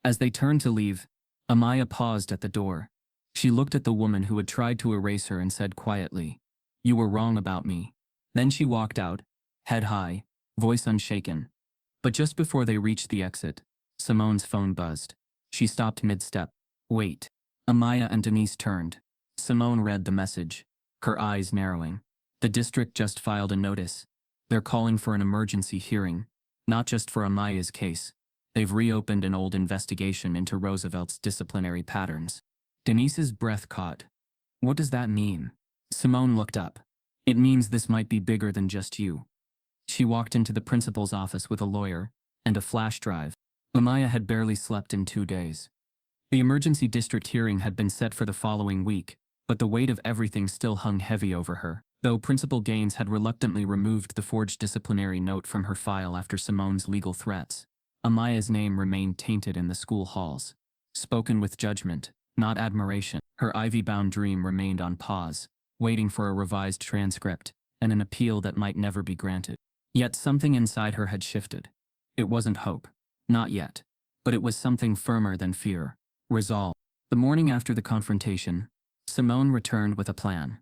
As they turned to leave, Amaya paused at the door. She looked at the woman who had tried to erase her and said quietly, "You were wrong about me." Then she walked out, head high, voice unshaken. But just before they reached the exit, Simone's phone buzzed. She stopped mid-step. Wait. Amaya and Denise turned. Simone read the message, her eyes narrowing. The district just filed a notice. They're calling for an emergency hearing, not just for Amaya's case. They've reopened an old investigation into Roosevelt's disciplinary patterns. Denise's breath caught. What does that mean? Simone looked up. It means this might be bigger than just you. She walked into the principal's office with a lawyer and a flash drive. Amaya had barely slept in 2 days. The emergency district hearing had been set for the following week, but the weight of everything still hung heavy over her, though Principal Gaines had reluctantly removed the forged disciplinary note from her file after Simone's legal threats. Amaya's name remained tainted in the school halls. Spoken with judgment, not admiration, her ivy-bound dream remained on pause, waiting for a revised transcript and an appeal that might never be granted. Yet something inside her had shifted. It wasn't hope. Not yet. But it was something firmer than fear. Resolve. The morning after the confrontation, Simone returned with a plan.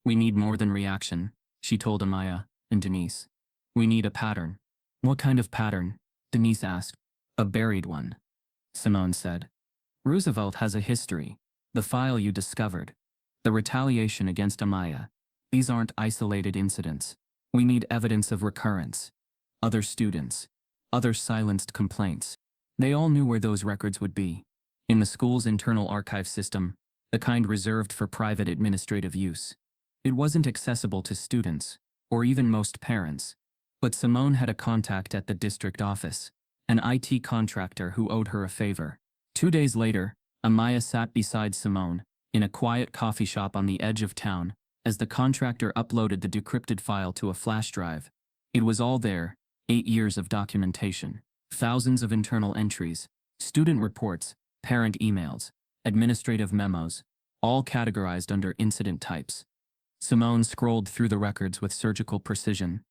We need more than reaction, she told Amaya and Denise. We need a pattern. What kind of pattern? Denise asked. A buried one, Simone said. Roosevelt has a history. The file you discovered. The retaliation against Amaya. These aren't isolated incidents. We need evidence of recurrence. Other students. Other silenced complaints. They all knew where those records would be. In the school's internal archive system, the kind reserved for private administrative use. It wasn't accessible to students, or even most parents. But Simone had a contact at the district office, an IT contractor who owed her a favor. 2 days later, Amaya sat beside Simone, in a quiet coffee shop on the edge of town, as the contractor uploaded the decrypted file to a flash drive. It was all there, 8 years of documentation, thousands of internal entries, student reports, parent emails, administrative memos, all categorized under incident types. Simone scrolled through the records with surgical precision.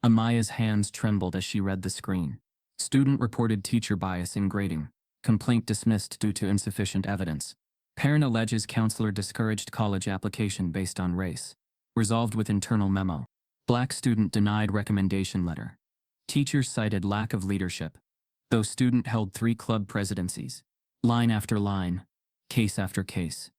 Amaya's hands trembled as she read the screen. Student reported teacher bias in grading. Complaint dismissed due to insufficient evidence. Parent alleges counselor discouraged college application based on race. Resolved with internal memo. Black student denied recommendation letter. Teacher cited lack of leadership. Though student held 3 club presidencies. Line after line. Case after case.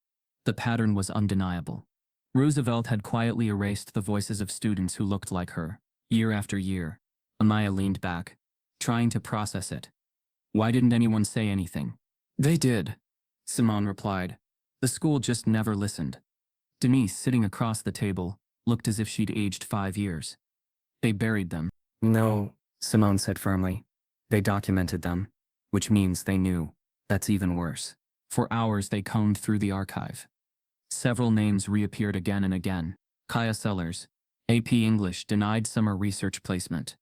The pattern was undeniable. Roosevelt had quietly erased the voices of students who looked like her, year after year. Amaya leaned back, trying to process it. Why didn't anyone say anything? They did, Simone replied. The school just never listened. Denise, sitting across the table, looked as if she'd aged 5 years. They buried them. No, Simone said firmly. They documented them, which means they knew. That's even worse. For hours they combed through the archive. Several names reappeared again and again. Kaya Sellers, AP English denied summer research placement.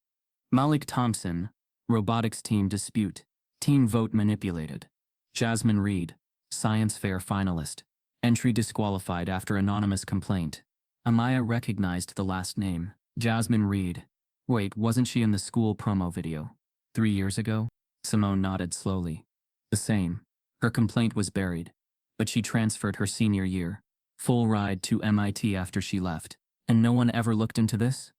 Malik Thompson, robotics team dispute, team vote manipulated. Jasmine Reed, science fair finalist, entry disqualified after anonymous complaint. Amaya recognized the last name, Jasmine Reed. Wait, wasn't she in the school promo video? 3 years ago? Simone nodded slowly. The same. Her complaint was buried. But she transferred her senior year. Full ride to MIT after she left. And no one ever looked into this?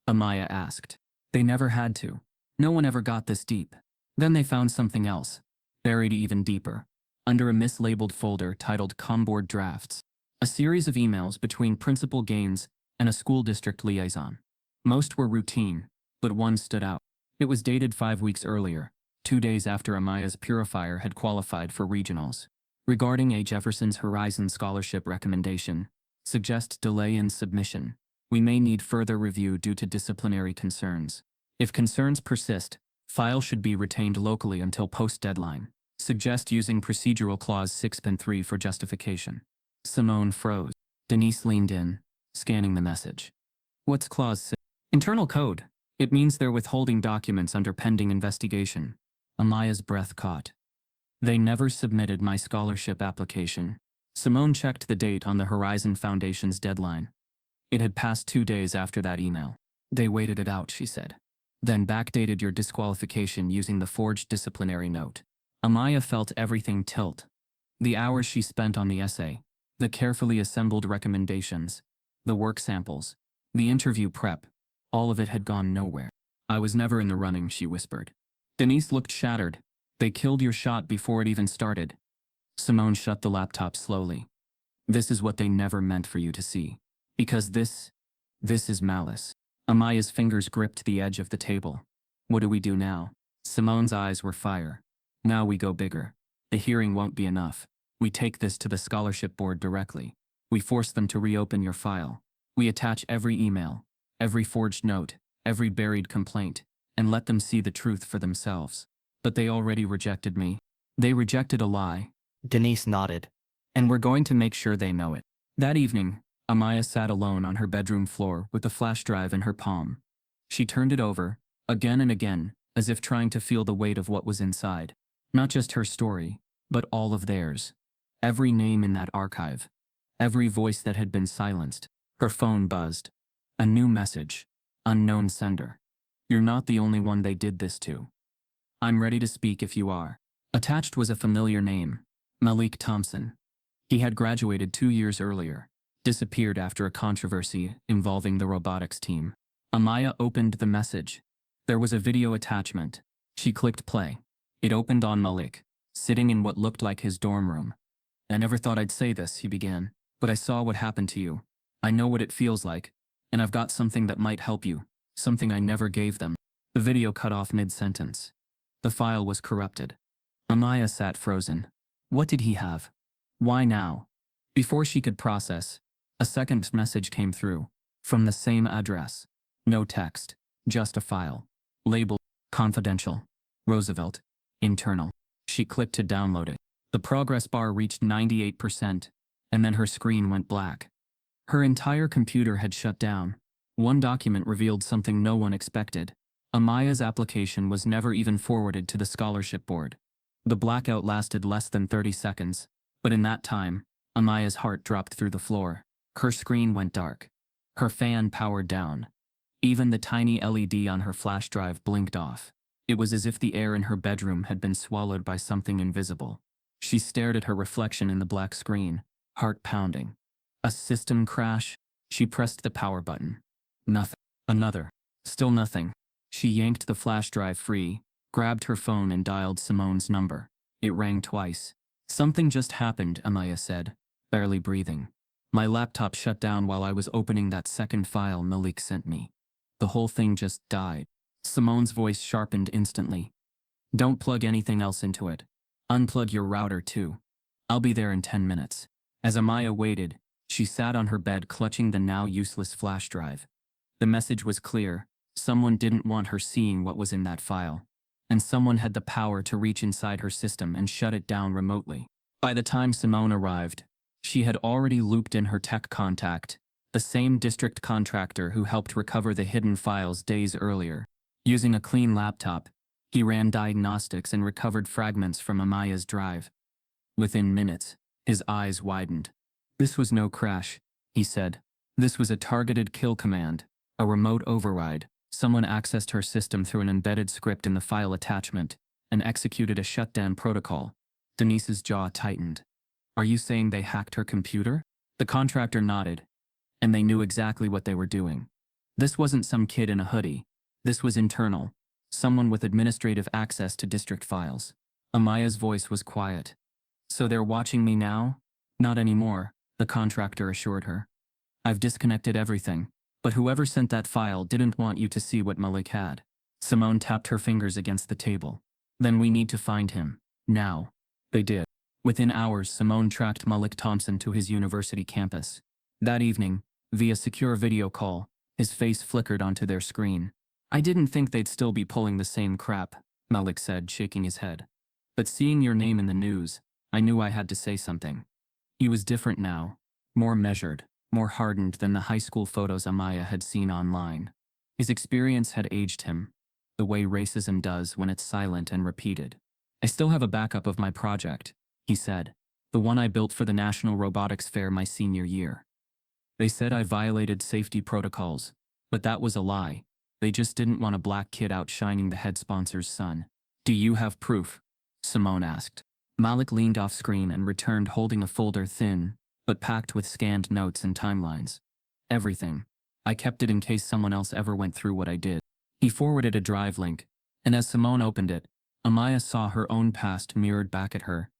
Amaya asked. They never had to. No one ever got this deep. Then they found something else. Buried even deeper. Under a mislabeled folder titled Comboard Drafts. A series of emails between Principal Gaines and a school district liaison. Most were routine, but one stood out. It was dated 5 weeks earlier, 2 days after Amaya's purifier had qualified for regionals. Regarding a Jefferson's Horizon Scholarship recommendation, suggest delay in submission. We may need further review due to disciplinary concerns. If concerns persist, file should be retained locally until post-deadline. Suggest using procedural clause 6.3 for justification. Simone froze. Denise leaned in, scanning the message. What's clause 6? Internal code. It means they're withholding documents under pending investigation. Amaya's breath caught. They never submitted my scholarship application. Simone checked the date on the Horizon Foundation's deadline. It had passed 2 days after that email. They waited it out, she said. Then backdated your disqualification using the forged disciplinary note. Amaya felt everything tilt. The hours she spent on the essay, the carefully assembled recommendations, the work samples, the interview prep, all of it had gone nowhere. I was never in the running, she whispered. Denise looked shattered. They killed your shot before it even started. Simone shut the laptop slowly. This is what they never meant for you to see. Because this is malice. Amaya's fingers gripped the edge of the table. What do we do now? Simone's eyes were fire. Now we go bigger. The hearing won't be enough. We take this to the scholarship board directly. We force them to reopen your file. We attach every email, every forged note, every buried complaint, and let them see the truth for themselves. But they already rejected me. They rejected a lie. Denise nodded. And we're going to make sure they know it. That evening, Amaya sat alone on her bedroom floor with the flash drive in her palm. She turned it over, again and again, as if trying to feel the weight of what was inside. Not just her story, but all of theirs. Every name in that archive. Every voice that had been silenced. Her phone buzzed. A new message. Unknown sender. You're not the only one they did this to. I'm ready to speak if you are. Attached was a familiar name. Malik Thompson. He had graduated 2 years earlier. Disappeared after a controversy involving the robotics team. Amaya opened the message. There was a video attachment. She clicked play. It opened on Malik, sitting in what looked like his dorm room. I never thought I'd say this, he began, but I saw what happened to you. I know what it feels like, and I've got something that might help you, something I never gave them. The video cut off mid-sentence. The file was corrupted. Amaya sat frozen. What did he have? Why now? Before she could process, a second message came through, from the same address. No text, just a file. Labeled, confidential. Roosevelt. Internal. She clicked to download it. The progress bar reached 98%, and then her screen went black. Her entire computer had shut down. One document revealed something no one expected. Amaya's application was never even forwarded to the scholarship board. The blackout lasted less than 30 seconds, but in that time, Amaya's heart dropped through the floor. Her screen went dark. Her fan powered down. Even the tiny LED on her flash drive blinked off. It was as if the air in her bedroom had been swallowed by something invisible. She stared at her reflection in the black screen, heart pounding. A system crash? She pressed the power button. Nothing. Another. Still nothing. She yanked the flash drive free, grabbed her phone and dialed Simone's number. It rang twice. Something just happened, Amaya said, barely breathing. My laptop shut down while I was opening that second file Malik sent me. The whole thing just died. Simone's voice sharpened instantly. Don't plug anything else into it. Unplug your router too. I'll be there in 10 minutes. As Amaya waited, she sat on her bed clutching the now useless flash drive. The message was clear. Someone didn't want her seeing what was in that file. And someone had the power to reach inside her system and shut it down remotely. By the time Simone arrived, she had already looped in her tech contact, the same district contractor who helped recover the hidden files days earlier. Using a clean laptop, he ran diagnostics and recovered fragments from Amaya's drive. Within minutes, his eyes widened. This was no crash, he said. This was a targeted kill command, a remote override. Someone accessed her system through an embedded script in the file attachment and executed a shutdown protocol. Denise's jaw tightened. Are you saying they hacked her computer? The contractor nodded, and they knew exactly what they were doing. This wasn't some kid in a hoodie. This was internal. Someone with administrative access to district files. Amaya's voice was quiet. So they're watching me now? Not anymore, the contractor assured her. I've disconnected everything, but whoever sent that file didn't want you to see what Malik had. Simone tapped her fingers against the table. Then we need to find him. Now. They did. Within hours, Simone tracked Malik Thompson to his university campus. That evening, via secure video call, his face flickered onto their screen. I didn't think they'd still be pulling the same crap, Malik said, shaking his head. But seeing your name in the news, I knew I had to say something. He was different now, more measured, more hardened than the high school photos Amaya had seen online. His experience had aged him, the way racism does when it's silent and repeated. I still have a backup of my project, he said. The one I built for the National Robotics Fair my senior year. They said I violated safety protocols, but that was a lie. They just didn't want a black kid outshining the head sponsor's son. Do you have proof? Simone asked. Malik leaned off screen and returned holding a folder thin, but packed with scanned notes and timelines. Everything. I kept it in case someone else ever went through what I did. He forwarded a drive link, and as Simone opened it, Amaya saw her own past mirrored back at her.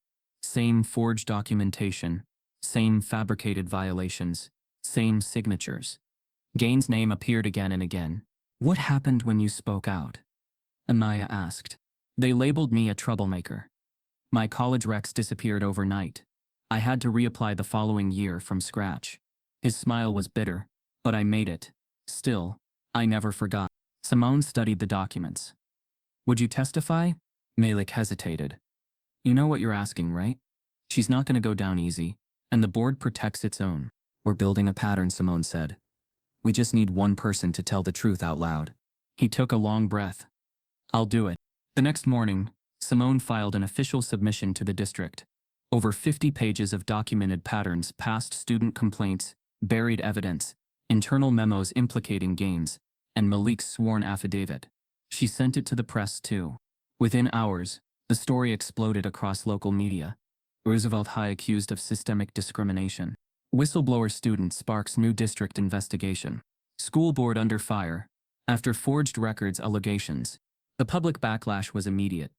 Same forged documentation, same fabricated violations, same signatures. Gaines' name appeared again and again. What happened when you spoke out? Amaya asked. They labeled me a troublemaker. My college recs disappeared overnight. I had to reapply the following year from scratch. His smile was bitter, but I made it. Still, I never forgot. Simone studied the documents. Would you testify? Malik hesitated. You know what you're asking, right? She's not going to go down easy, and the board protects its own. We're building a pattern, Simone said. We just need one person to tell the truth out loud. He took a long breath. I'll do it. The next morning, Simone filed an official submission to the district. Over 50 pages of documented patterns, past student complaints, buried evidence, internal memos implicating Gaines, and Malik's sworn affidavit. She sent it to the press too. Within hours, the story exploded across local media. Roosevelt High accused of systemic discrimination. Whistleblower student sparks new district investigation. School board under fire. After forged records allegations, the public backlash was immediate.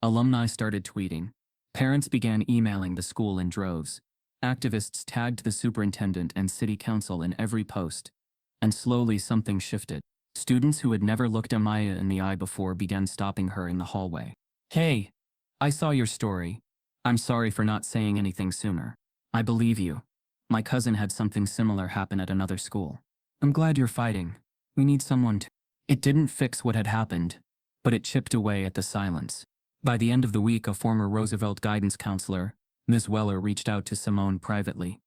Alumni started tweeting. Parents began emailing the school in droves. Activists tagged the superintendent and city council in every post. And slowly something shifted. Students who had never looked Amaya in the eye before began stopping her in the hallway. Hey, I saw your story. I'm sorry for not saying anything sooner. I believe you. My cousin had something similar happen at another school. I'm glad you're fighting. We need someone to. It didn't fix what had happened, but it chipped away at the silence. By the end of the week, a former Roosevelt guidance counselor, Ms. Weller, reached out to Simone privately.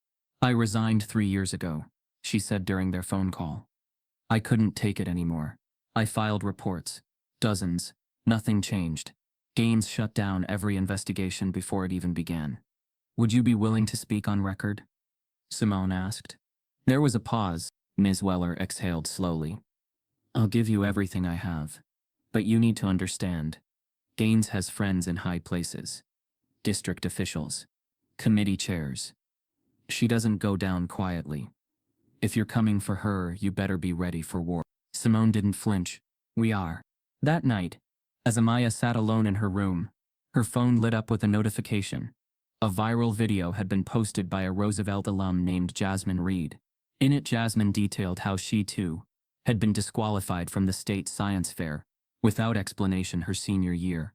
I resigned 3 years ago, she said during their phone call. I couldn't take it anymore. I filed reports. Dozens. Nothing changed. Gaines shut down every investigation before it even began. Would you be willing to speak on record? Simone asked. There was a pause. Ms. Weller exhaled slowly. I'll give you everything I have. But you need to understand. Gaines has friends in high places. District officials. Committee chairs. She doesn't go down quietly. If you're coming for her, you better be ready for war. Simone didn't flinch. We are. That night, as Amaya sat alone in her room, her phone lit up with a notification. A viral video had been posted by a Roosevelt alum named Jasmine Reed. In it, Jasmine detailed how she, too, had been disqualified from the state science fair, without explanation her senior year.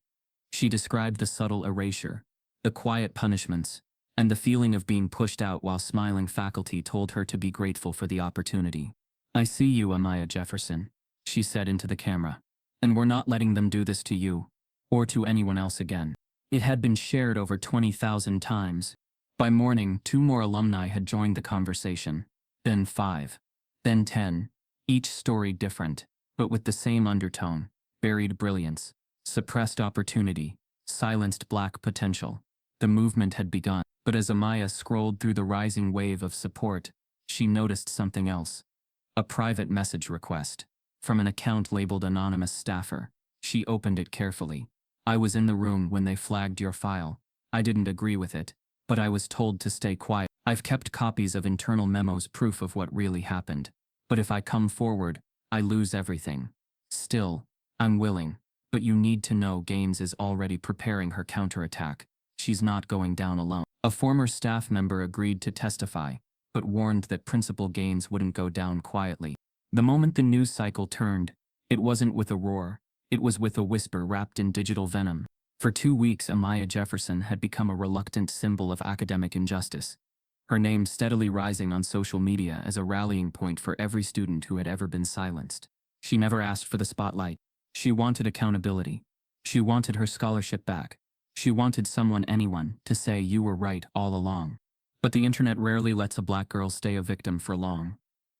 She described the subtle erasure, the quiet punishments, and the feeling of being pushed out while smiling faculty told her to be grateful for the opportunity. I see you, Amaya Jefferson, she said into the camera. And we're not letting them do this to you, or to anyone else again. It had been shared over 20,000 times. By morning, 2 more alumni had joined the conversation. Then 5. Then 10. Each story different, but with the same undertone. Buried brilliance. Suppressed opportunity. Silenced black potential. The movement had begun. But as Amaya scrolled through the rising wave of support, she noticed something else. A private message request. From an account labeled Anonymous Staffer. She opened it carefully. I was in the room when they flagged your file. I didn't agree with it, but I was told to stay quiet. I've kept copies of internal memos, proof of what really happened. But if I come forward, I lose everything. Still, I'm willing. But you need to know Gaines is already preparing her counterattack. She's not going down alone. A former staff member agreed to testify, but warned that Principal Gaines wouldn't go down quietly. The moment the news cycle turned, it wasn't with a roar, it was with a whisper wrapped in digital venom. For 2 weeks, Amaya Jefferson had become a reluctant symbol of academic injustice, her name steadily rising on social media as a rallying point for every student who had ever been silenced. She never asked for the spotlight. She wanted accountability. She wanted her scholarship back. She wanted anyone, to say you were right all along. But the internet rarely lets a black girl stay a victim for long.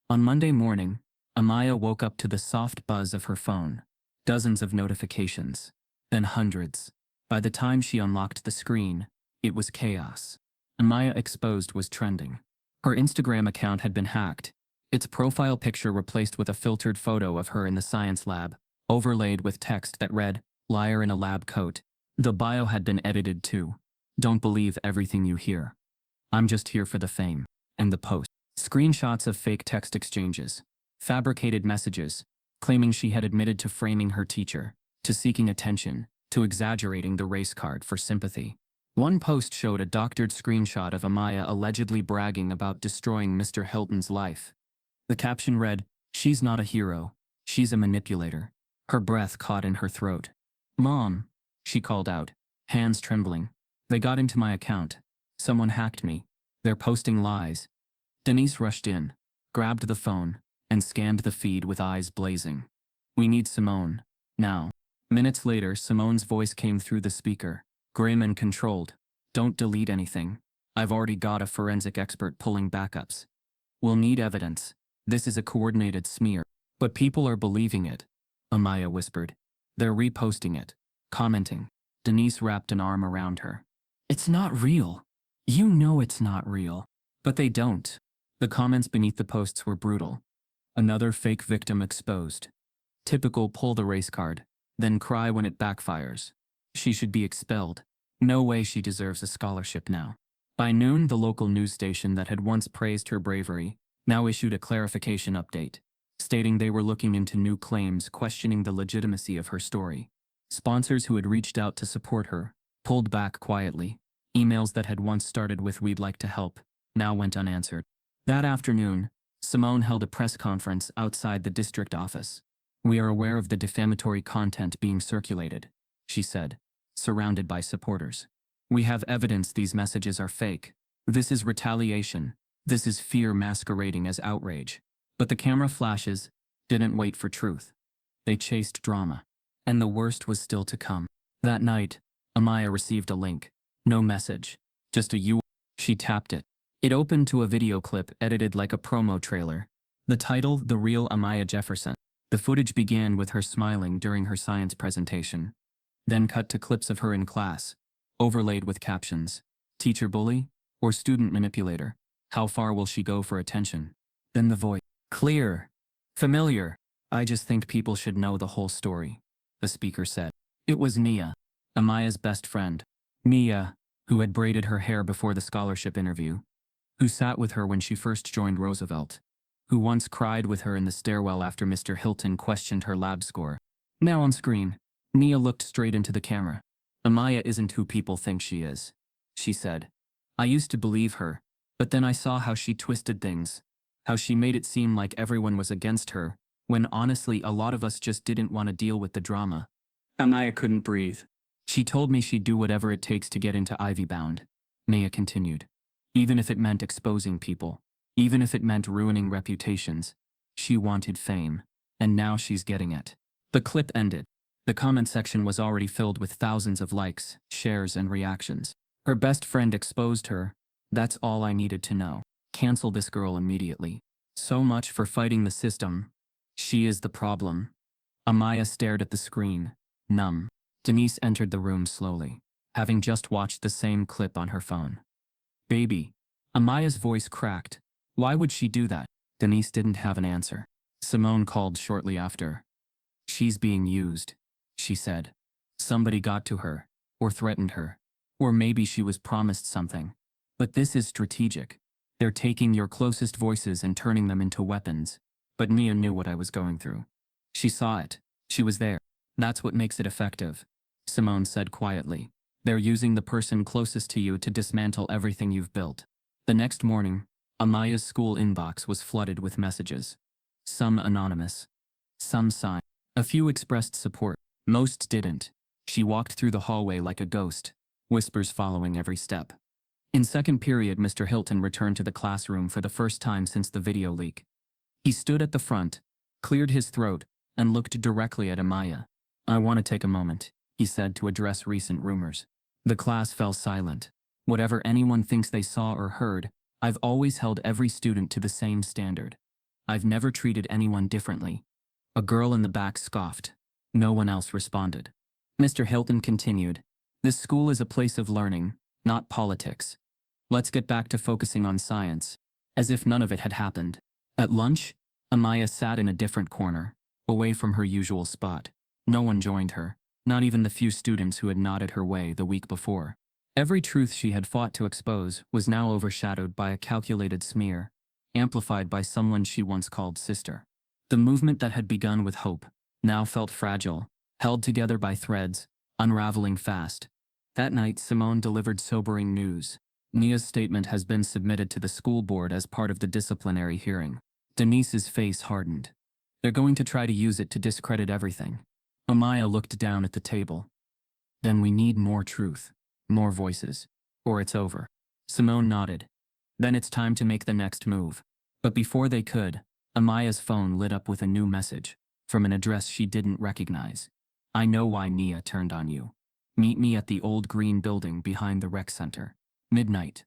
On Monday morning, Amaya woke up to the soft buzz of her phone. Dozens of notifications. Then hundreds. By the time she unlocked the screen, it was chaos. Amaya Exposed was trending. Her Instagram account had been hacked, its profile picture replaced with a filtered photo of her in the science lab, overlaid with text that read, "Liar in a lab coat." The bio had been edited too. "Don't believe everything you hear. I'm just here for the fame." And the post. Screenshots of fake text exchanges. Fabricated messages, claiming she had admitted to framing her teacher, to seeking attention, to exaggerating the race card for sympathy. One post showed a doctored screenshot of Amaya allegedly bragging about destroying Mr. Hilton's life. The caption read, "She's not a hero. She's a manipulator." Her breath caught in her throat. "Mom," she called out, hands trembling. "They got into my account. Someone hacked me. They're posting lies." Denise rushed in, grabbed the phone, and scanned the feed with eyes blazing. "We need Simone. Now." Minutes later, Simone's voice came through the speaker, grim and controlled. "Don't delete anything. I've already got a forensic expert pulling backups. We'll need evidence. This is a coordinated smear." "But people are believing it," Amaya whispered. "They're reposting it, commenting." Denise wrapped an arm around her. "It's not real. You know it's not real." "But they don't." The comments beneath the posts were brutal. "Another fake victim exposed. Typical pull the race card, then cry when it backfires. She should be expelled. No way she deserves a scholarship now." By noon, the local news station that had once praised her bravery now issued a clarification update, stating they were looking into new claims questioning the legitimacy of her story. Sponsors who had reached out to support her pulled back quietly. Emails that had once started with "We'd like to help" now went unanswered. That afternoon, Simone held a press conference outside the district office. "We are aware of the defamatory content being circulated," she said, surrounded by supporters. "We have evidence these messages are fake. This is retaliation. This is fear masquerading as outrage." But the camera flashes didn't wait for truth. They chased drama. And the worst was still to come. That night, Amaya received a link. No message, just a URL. She tapped it. It opened to a video clip edited like a promo trailer. The title, "The Real Amaya Jefferson." The footage began with her smiling during her science presentation, then cut to clips of her in class, overlaid with captions. "Teacher bully? Or student manipulator? How far will she go for attention?" Then the voice. "Clear. Familiar. I just think people should know the whole story," the speaker said. It was Mia, Amaya's best friend. Mia, who had braided her hair before the scholarship interview, who sat with her when she first joined Roosevelt, who once cried with her in the stairwell after Mr. Hilton questioned her lab score. Now on screen, Mia looked straight into the camera. "Amaya isn't who people think she is," she said. "I used to believe her, but then I saw how she twisted things, how she made it seem like everyone was against her, when honestly a lot of us just didn't want to deal with the drama." Amaya couldn't breathe. "She told me she'd do whatever it takes to get into Ivy Bound," Mia continued. "Even if it meant exposing people. Even if it meant ruining reputations. She wanted fame. And now she's getting it." The clip ended. The comment section was already filled with thousands of likes, shares, and reactions. Her best friend exposed her. That's all I needed to know. Cancel this girl immediately. So much for fighting the system. She is the problem. Amaya stared at the screen, numb. Denise entered the room slowly, having just watched the same clip on her phone. "Baby." Amaya's voice cracked. "Why would she do that?" Denise didn't have an answer. Simone called shortly after. "She's being used," she said. "Somebody got to her, or threatened her, or maybe she was promised something. But this is strategic. They're taking your closest voices and turning them into weapons." But Mia knew what I was going through. She saw it. She was there. "That's what makes it effective," Simone said quietly. "They're using the person closest to you to dismantle everything you've built." The next morning, Amaya's school inbox was flooded with messages. Some anonymous. Some signed. A few expressed support. Most didn't. She walked through the hallway like a ghost, whispers following every step. In second period, Mr. Hilton returned to the classroom for the first time since the video leak. He stood at the front, cleared his throat, and looked directly at Amaya. "I want to take a moment," he said, to address recent rumors. The class fell silent. "Whatever anyone thinks they saw or heard, I've always held every student to the same standard. I've never treated anyone differently." A girl in the back scoffed. No one else responded. Mr. Hilton continued. This school is a place of learning, not politics. Let's get back to focusing on science. As if none of it had happened. At lunch, Amaya sat in a different corner, away from her usual spot. No one joined her, not even the few students who had nodded her way the week before. Every truth she had fought to expose was now overshadowed by a calculated smear, amplified by someone she once called sister. The movement that had begun with hope now felt fragile, held together by threads, unraveling fast. That night, Simone delivered sobering news. Nia's statement has been submitted to the school board as part of the disciplinary hearing. Denise's face hardened. They're going to try to use it to discredit everything. Amaya looked down at the table. Then we need more truth, more voices, or it's over. Simone nodded. Then it's time to make the next move. But before they could, Amaya's phone lit up with a new message, from an address she didn't recognize. I know why Nia turned on you. Meet me at the old green building behind the rec center. Midnight.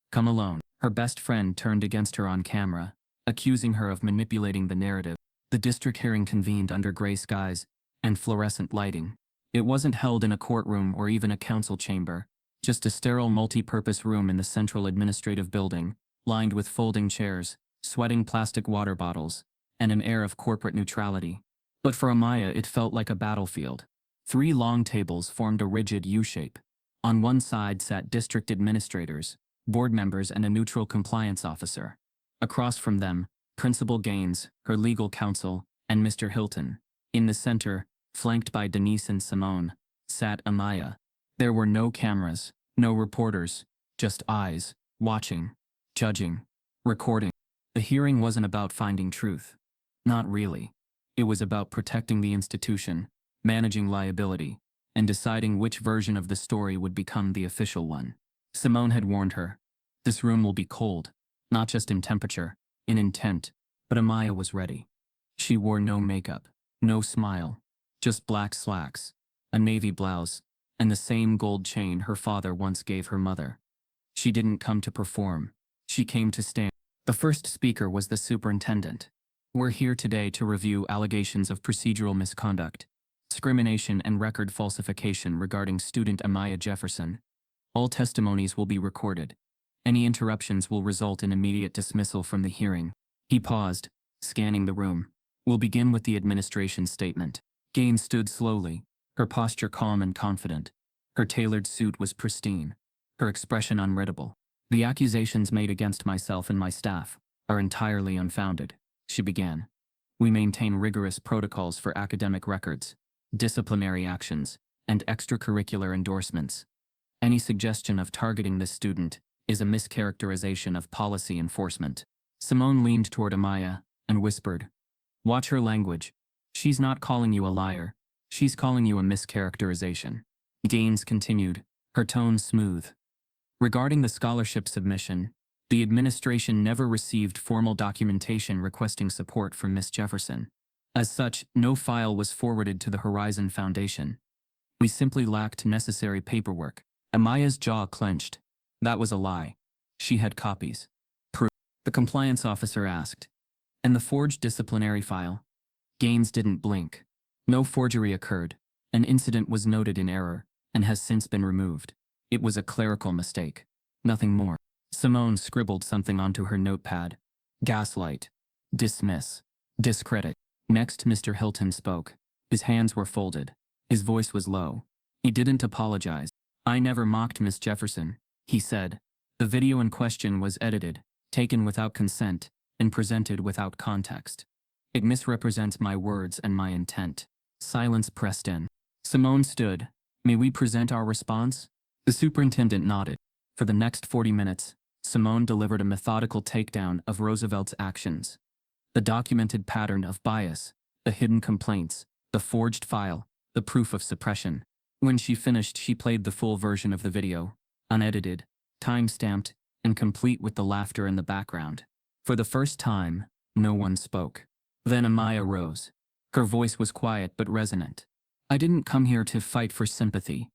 Come alone. Her best friend turned against her on camera, accusing her of manipulating the narrative. The district hearing convened under gray skies and fluorescent lighting. It wasn't held in a courtroom or even a council chamber, just a sterile multi-purpose room in the central administrative building, lined with folding chairs, sweating plastic water bottles, and an air of corporate neutrality. But for Amaya, it felt like a battlefield. 3 long tables formed a rigid U-shape. On one side sat district administrators, board members, and a neutral compliance officer. Across from them, Principal Gaines, her legal counsel, and Mr. Hilton. In the center, flanked by Denise and Simone, sat Amaya. There were no cameras, no reporters, just eyes, watching, judging, recording. The hearing wasn't about finding truth. Not really. It was about protecting the institution, managing liability, and deciding which version of the story would become the official one. Simone had warned her. This room will be cold, not just in temperature, in intent, but Amaya was ready. She wore no makeup, no smile, just black slacks, a navy blouse, and the same gold chain her father once gave her mother. She didn't come to perform. She came to stand. The first speaker was the superintendent. We're here today to review allegations of procedural misconduct, discrimination, and record falsification regarding student Amaya Jefferson. All testimonies will be recorded. Any interruptions will result in immediate dismissal from the hearing. He paused, scanning the room. We'll begin with the administration statement. Gaines stood slowly, her posture calm and confident. Her tailored suit was pristine, her expression unreadable. The accusations made against myself and my staff are entirely unfounded, she began. We maintain rigorous protocols for academic records, disciplinary actions, and extracurricular endorsements. Any suggestion of targeting this student is a mischaracterization of policy enforcement. Simone leaned toward Amaya and whispered, "Watch her language. She's not calling you a liar. She's calling you a mischaracterization." Gaines continued, her tone smooth. Regarding the scholarship submission, the administration never received formal documentation requesting support from Miss Jefferson. As such, no file was forwarded to the Horizon Foundation. We simply lacked necessary paperwork. Amaya's jaw clenched. That was a lie. She had copies. Proof. The compliance officer asked. And the forged disciplinary file? Gaines didn't blink. No forgery occurred. An incident was noted in error and has since been removed. It was a clerical mistake. Nothing more. Simone scribbled something onto her notepad. Gaslight. Dismiss. Discredit. Next, Mr. Hilton spoke. His hands were folded. His voice was low. He didn't apologize. I never mocked Miss Jefferson, he said. The video in question was edited, taken without consent, and presented without context. It misrepresents my words and my intent. Silence pressed in. Simone stood. May we present our response? The superintendent nodded. For the next 40 minutes, Simone delivered a methodical takedown of Roosevelt's actions. The documented pattern of bias, the hidden complaints, the forged file, the proof of suppression. When she finished, she played the full version of the video, unedited, time-stamped, and complete with the laughter in the background. For the first time, no one spoke. Then Amaya rose. Her voice was quiet but resonant. I didn't come here to fight for sympathy,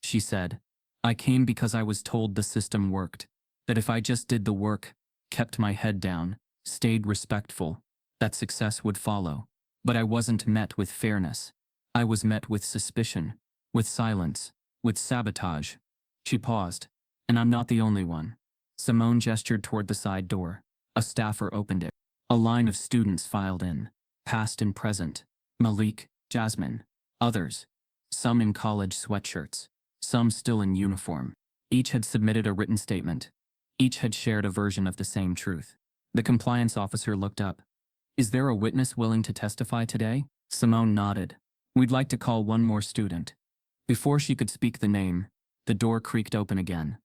she said. I came because I was told the system worked, that if I just did the work, kept my head down, stayed respectful, that success would follow. But I wasn't met with fairness. I was met with suspicion, with silence, with sabotage. She paused. And I'm not the only one. Simone gestured toward the side door. A staffer opened it. A line of students filed in, past and present. Malik, Jasmine, others. Some in college sweatshirts, some still in uniform. Each had submitted a written statement. Each had shared a version of the same truth. The compliance officer looked up. Is there a witness willing to testify today? Simone nodded. We'd like to call one more student. Before she could speak the name, the door creaked open again.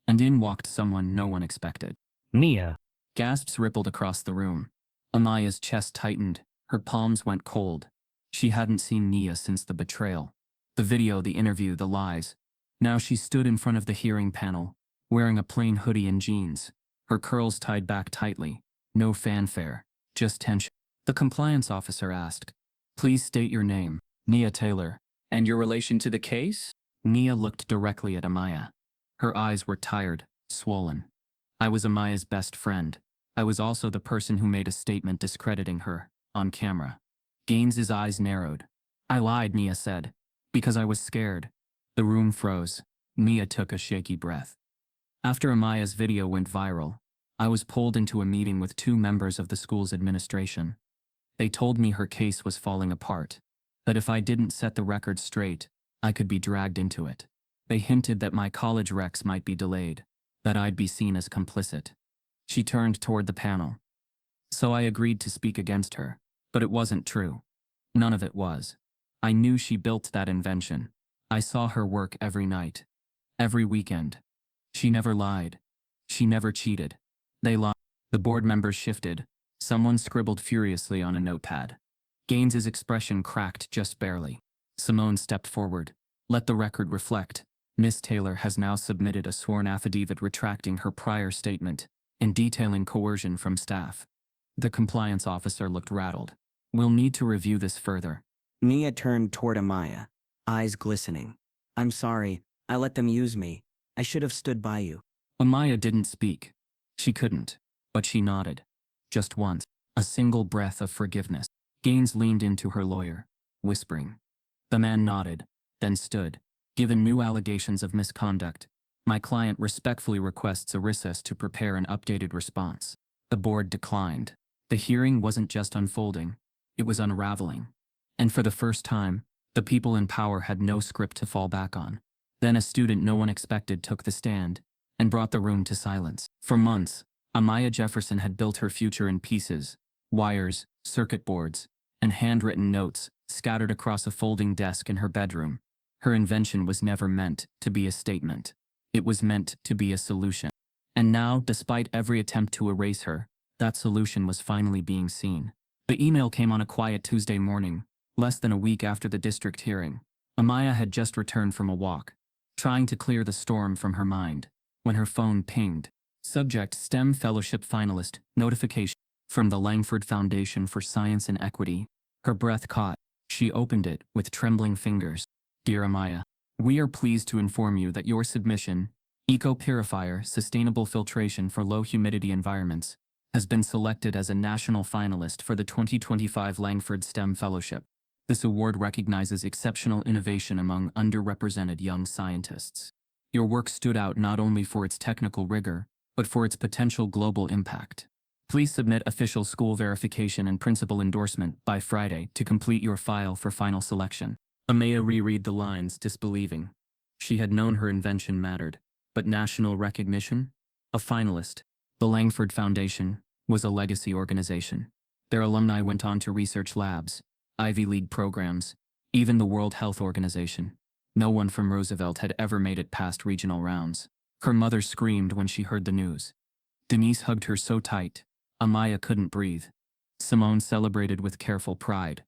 And in walked someone no one expected. Nia. Gasps rippled across the room. Amaya's chest tightened. Her palms went cold. She hadn't seen Nia since the betrayal. The video, the interview, the lies. Now she stood in front of the hearing panel, wearing a plain hoodie and jeans, her curls tied back tightly. No fanfare, just tension. The compliance officer asked, "Please state your name." "Nia Taylor." "And your relation to the case?" Nia looked directly at Amaya. Her eyes were tired, swollen. "I was Amaya's best friend. I was also the person who made a statement discrediting her, on camera." Gaines's eyes narrowed. "I lied," Nia said, "because I was scared." The room froze. Nia took a shaky breath. After Amaya's video went viral, I was pulled into a meeting with 2 members of the school's administration. They told me her case was falling apart, that if I didn't set the record straight, I could be dragged into it. They hinted that my college recs might be delayed, that I'd be seen as complicit. She turned toward the panel. So I agreed to speak against her, but it wasn't true. None of it was. I knew she built that invention. I saw her work every night, every weekend. She never lied. She never cheated. They lied. The board members shifted. Someone scribbled furiously on a notepad. Gaines's expression cracked just barely. Simone stepped forward. "Let the record reflect. Miss Taylor has now submitted a sworn affidavit retracting her prior statement and detailing coercion from staff." The compliance officer looked rattled. "We'll need to review this further." Nia turned toward Amaya, eyes glistening. "I'm sorry, I let them use me. I should have stood by you." Amaya didn't speak. She couldn't, but she nodded. Just once, a single breath of forgiveness. Gaines leaned into her lawyer, whispering. The man nodded, then stood. "Given new allegations of misconduct, my client respectfully requests a recess to prepare an updated response." The board declined. The hearing wasn't just unfolding, it was unraveling. And for the first time, the people in power had no script to fall back on. Then a student no one expected took the stand and brought the room to silence. For months, Amaya Jefferson had built her future in pieces: wires, circuit boards, and handwritten notes scattered across a folding desk in her bedroom. Her invention was never meant to be a statement. It was meant to be a solution. And now, despite every attempt to erase her, that solution was finally being seen. The email came on a quiet Tuesday morning, less than a week after the district hearing. Amaya had just returned from a walk, trying to clear the storm from her mind, when her phone pinged. Subject: STEM Fellowship Finalist, notification from the Langford Foundation for Science and Equity. Her breath caught. She opened it with trembling fingers. "Dear Amaya, we are pleased to inform you that your submission, Eco Purifier Sustainable Filtration for Low Humidity Environments, has been selected as a national finalist for the 2025 Langford STEM Fellowship. This award recognizes exceptional innovation among underrepresented young scientists. Your work stood out not only for its technical rigor, but for its potential global impact. Please submit official school verification and principal endorsement by Friday to complete your file for final selection." Amaya reread the lines, disbelieving. She had known her invention mattered, but national recognition? A finalist. The Langford Foundation was a legacy organization. Their alumni went on to research labs, Ivy League programs, even the World Health Organization. No one from Roosevelt had ever made it past regional rounds. Her mother screamed when she heard the news. Denise hugged her so tight, Amaya couldn't breathe. Simone celebrated with careful pride.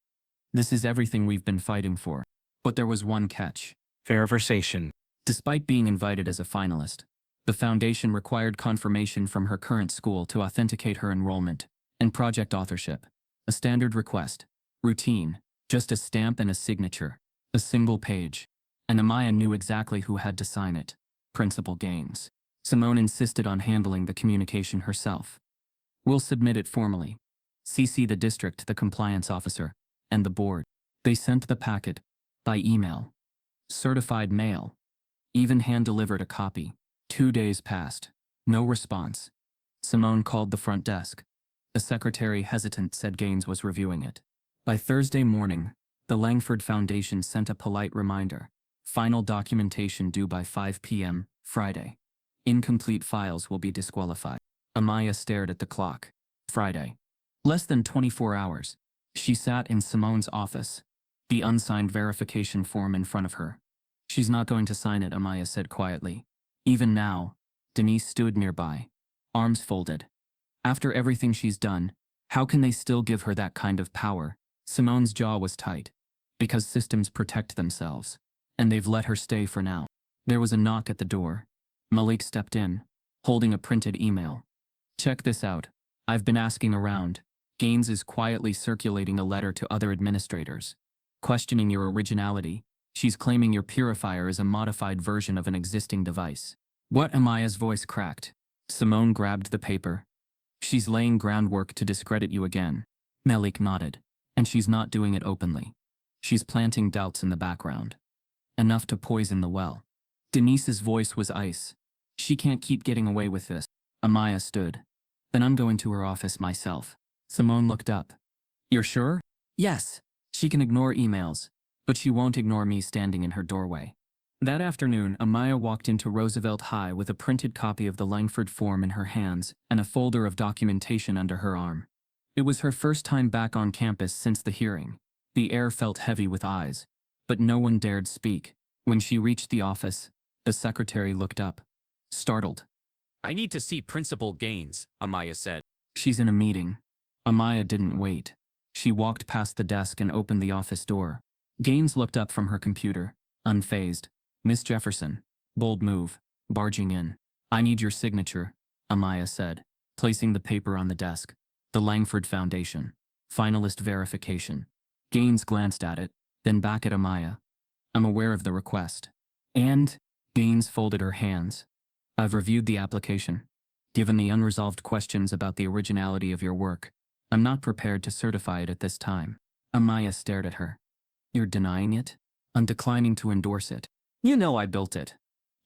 "This is everything we've been fighting for." But there was one catch. Verification. Despite being invited as a finalist, the foundation required confirmation from her current school to authenticate her enrollment and project authorship. A standard request. Routine. Just a stamp and a signature. A single page. And Amaya knew exactly who had to sign it. Principal Gaines. Simone insisted on handling the communication herself. "We'll submit it formally. CC the district, the compliance officer, and the board." They sent the packet by email. Certified mail. Even hand-delivered a copy. 2 days passed. No response. Simone called the front desk. The secretary, hesitant, said Gaines was reviewing it. By Thursday morning, the Langford Foundation sent a polite reminder. Final documentation due by 5 p.m. Friday. Incomplete files will be disqualified. Amaya stared at the clock. Friday. Less than 24 hours. She sat in Simone's office, the unsigned verification form in front of her. She's not going to sign it, Amaya said quietly. Even now, Denise stood nearby, arms folded. After everything she's done, how can they still give her that kind of power? Simone's jaw was tight. Because systems protect themselves. And they've let her stay for now. There was a knock at the door. Malik stepped in, holding a printed email. Check this out. I've been asking around. Gaines is quietly circulating a letter to other administrators, questioning your originality. She's claiming your purifier is a modified version of an existing device. What? Amaya's voice cracked. Simone grabbed the paper. She's laying groundwork to discredit you again. Malik nodded. And she's not doing it openly. She's planting doubts in the background. Enough to poison the well. Denise's voice was ice. She can't keep getting away with this. Amaya stood. Then I'm going to her office myself. Simone looked up. You're sure? Yes. She can ignore emails, but she won't ignore me standing in her doorway. That afternoon, Amaya walked into Roosevelt High with a printed copy of the Langford form in her hands and a folder of documentation under her arm. It was her first time back on campus since the hearing. The air felt heavy with eyes, but no one dared speak. When she reached the office, the secretary looked up, startled. I need to see Principal Gaines, Amaya said. She's in a meeting. Amaya didn't wait. She walked past the desk and opened the office door. Gaines looked up from her computer, unfazed. Miss Jefferson. Bold move, barging in. I need your signature, Amaya said, placing the paper on the desk. The Langford Foundation. Finalist verification. Gaines glanced at it, then back at Amaya. I'm aware of the request. And? Gaines folded her hands. I've reviewed the application. Given the unresolved questions about the originality of your work, I'm not prepared to certify it at this time. Amaya stared at her. You're denying it? I'm declining to endorse it. You know I built it.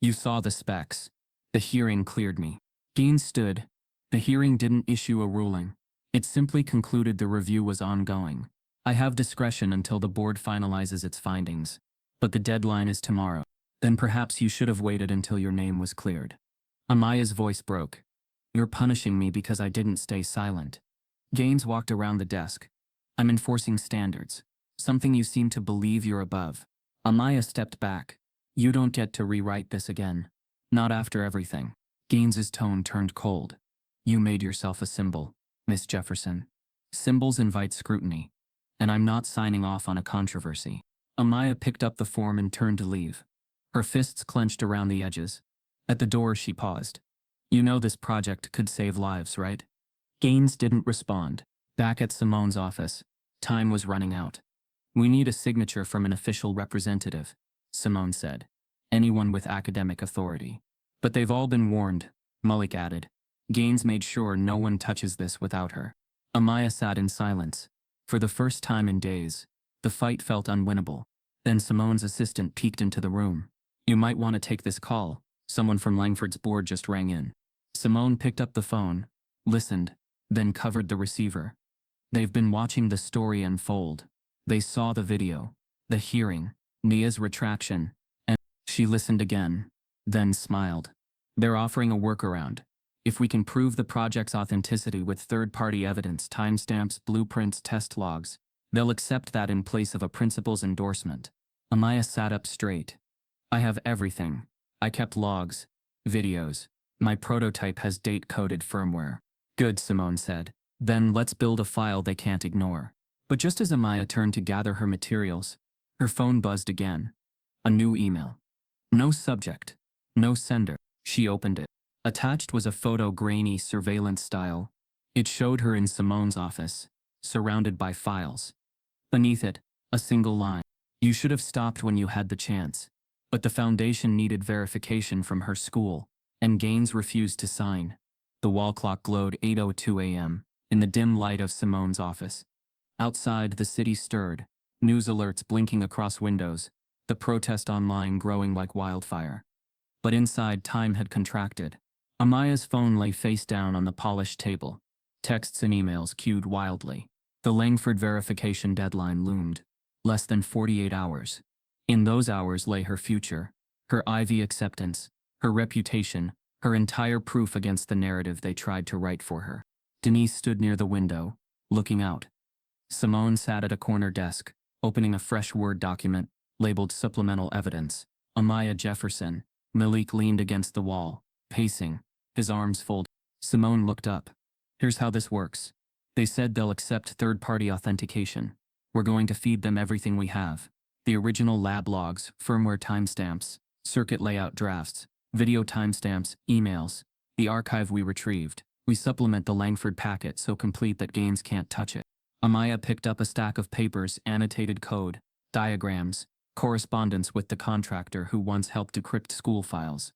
You saw the specs. The hearing cleared me. Gaines stood. The hearing didn't issue a ruling. It simply concluded the review was ongoing. I have discretion until the board finalizes its findings. But the deadline is tomorrow. Then perhaps you should have waited until your name was cleared. Amaya's voice broke. You're punishing me because I didn't stay silent. Gaines walked around the desk. I'm enforcing standards. Something you seem to believe you're above. Amaya stepped back. You don't get to rewrite this again. Not after everything. Gaines's tone turned cold. You made yourself a symbol, Miss Jefferson. Symbols invite scrutiny. And I'm not signing off on a controversy. Amaya picked up the form and turned to leave. Her fists clenched around the edges. At the door she paused. You know this project could save lives, right? Gaines didn't respond. Back at Simone's office, time was running out. We need a signature from an official representative, Simone said. Anyone with academic authority. But they've all been warned, Malik added. Gaines made sure no one touches this without her. Amaya sat in silence. For the first time in days, the fight felt unwinnable. Then Simone's assistant peeked into the room. You might want to take this call. Someone from Langford's board just rang in. Simone picked up the phone, listened, then covered the receiver. They've been watching the story unfold. They saw the video, the hearing, Nia's retraction, and she listened again, then smiled. They're offering a workaround. If we can prove the project's authenticity with third-party evidence, timestamps, blueprints, test logs, they'll accept that in place of a principal's endorsement. Amaya sat up straight. I have everything. I kept logs, videos. My prototype has date-coded firmware. Good, Simone said. Then let's build a file they can't ignore. But just as Amaya turned to gather her materials, her phone buzzed again. A new email. No subject. No sender. She opened it. Attached was a photo, grainy, surveillance style. It showed her in Simone's office, surrounded by files. Beneath it, a single line. You should have stopped when you had the chance. But the foundation needed verification from her school, and Gaines refused to sign. The wall clock glowed 8:02 a.m. in the dim light of Simone's office. Outside, the city stirred, news alerts blinking across windows, the protest online growing like wildfire. But inside, time had contracted. Amaya's phone lay face down on the polished table. Texts and emails queued wildly. The Langford verification deadline loomed. Less than 48 hours. In those hours lay her future, her Ivy acceptance, her reputation, her entire proof against the narrative they tried to write for her. Denise stood near the window, looking out. Simone sat at a corner desk, opening a fresh Word document, labeled Supplemental Evidence. Amaya Jefferson. Malik leaned against the wall, pacing, his arms folded. Simone looked up. Here's how this works. They said they'll accept third-party authentication. We're going to feed them everything we have. The original lab logs, firmware timestamps, circuit layout drafts, video timestamps, emails, the archive we retrieved. We supplement the Langford packet so complete that games can't touch it. Amaya picked up a stack of papers, annotated code, diagrams, correspondence with the contractor who once helped decrypt school files.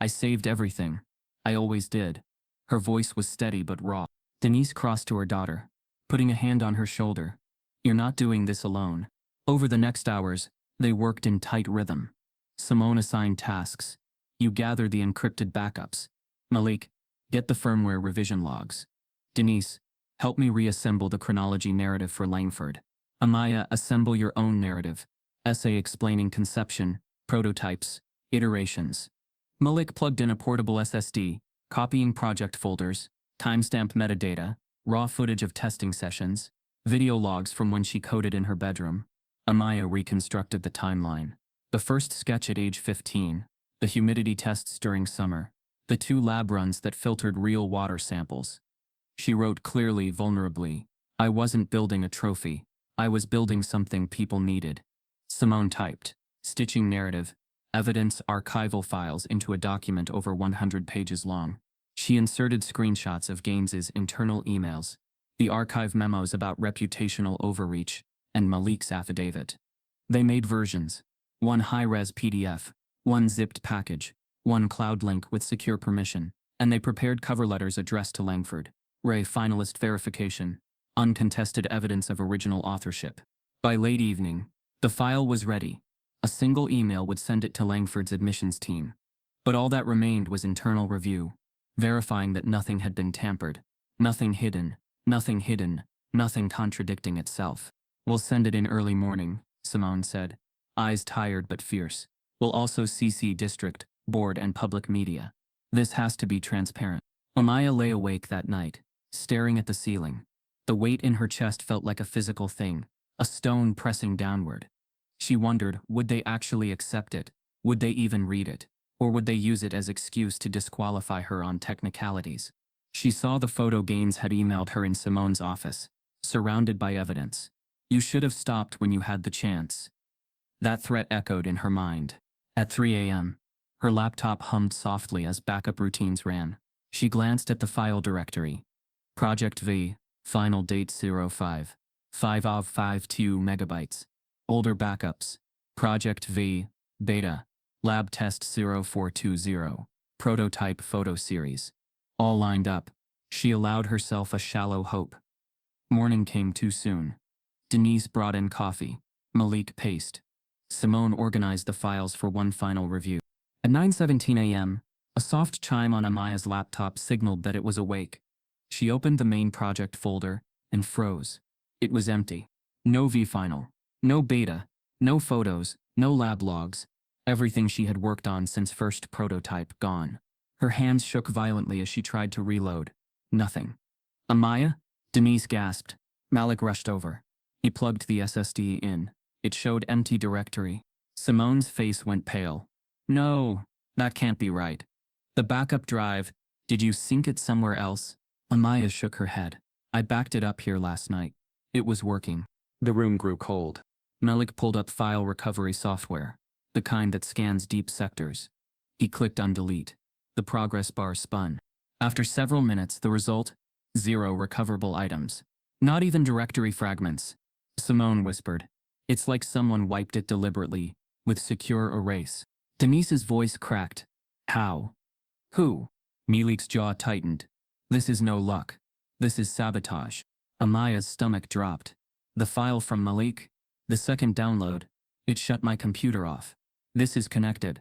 I saved everything. I always did. Her voice was steady but raw. Denise crossed to her daughter, putting a hand on her shoulder. You're not doing this alone. Over the next hours, they worked in tight rhythm. Simone assigned tasks. You gather the encrypted backups. Malik, get the firmware revision logs. Denise, help me reassemble the chronology narrative for Langford. Amaya, assemble your own narrative. Essay explaining conception, prototypes, iterations. Malik plugged in a portable SSD, copying project folders, timestamp metadata, raw footage of testing sessions, video logs from when she coded in her bedroom. Amaya reconstructed the timeline. The first sketch at age 15, the humidity tests during summer, the 2 lab runs that filtered real water samples. She wrote clearly, vulnerably, I wasn't building a trophy. I was building something people needed. Simone typed, stitching narrative, evidence archival files into a document over 100 pages long. She inserted screenshots of Gaines's internal emails, the archive memos about reputational overreach, and Malik's affidavit. They made versions. 1 high-res PDF, 1 zipped package, 1 cloud link with secure permission, and they prepared cover letters addressed to Langford. Ray finalist verification, uncontested evidence of original authorship. By late evening, the file was ready. A single email would send it to Langford's admissions team. But all that remained was internal review, verifying that nothing had been tampered, nothing hidden, nothing contradicting itself. We'll send it in early morning, Simone said, eyes tired but fierce. We'll also CC district, board and public media. This has to be transparent. Amaya lay awake that night, staring at the ceiling. The weight in her chest felt like a physical thing, a stone pressing downward. She wondered, would they actually accept it? Would they even read it? Or would they use it as excuse to disqualify her on technicalities? She saw the photo Gaines had emailed her in Simone's office, surrounded by evidence. You should have stopped when you had the chance. That threat echoed in her mind. At 3 a.m., her laptop hummed softly as backup routines ran. She glanced at the file directory. Project V, final date 05. 5 of 52 megabytes. Older backups. Project V, beta. Lab test 0420. Prototype photo series. All lined up. She allowed herself a shallow hope. Morning came too soon. Denise brought in coffee. Malik paced. Simone organized the files for one final review. At 9:17 a.m., a soft chime on Amaya's laptop signaled that it was awake. She opened the main project folder and froze. It was empty. No V-final. No beta. No photos. No lab logs. Everything she had worked on since first prototype gone. Her hands shook violently as she tried to reload. Nothing. Amaya? Denise gasped. Malik rushed over. He plugged the SSD in. It showed empty directory. Simone's face went pale. No, that can't be right. The backup drive, did you sync it somewhere else? Amaya shook her head. I backed it up here last night. It was working. The room grew cold. Malik pulled up file recovery software, the kind that scans deep sectors. He clicked on delete. The progress bar spun. After several minutes, the result? 0 recoverable items. Not even directory fragments. Simone whispered. It's like someone wiped it deliberately, with secure erase. Denise's voice cracked. How? Who? Malik's jaw tightened. This is no luck. This is sabotage. Amaya's stomach dropped. The file from Malik? The second download? It shut my computer off. This is connected.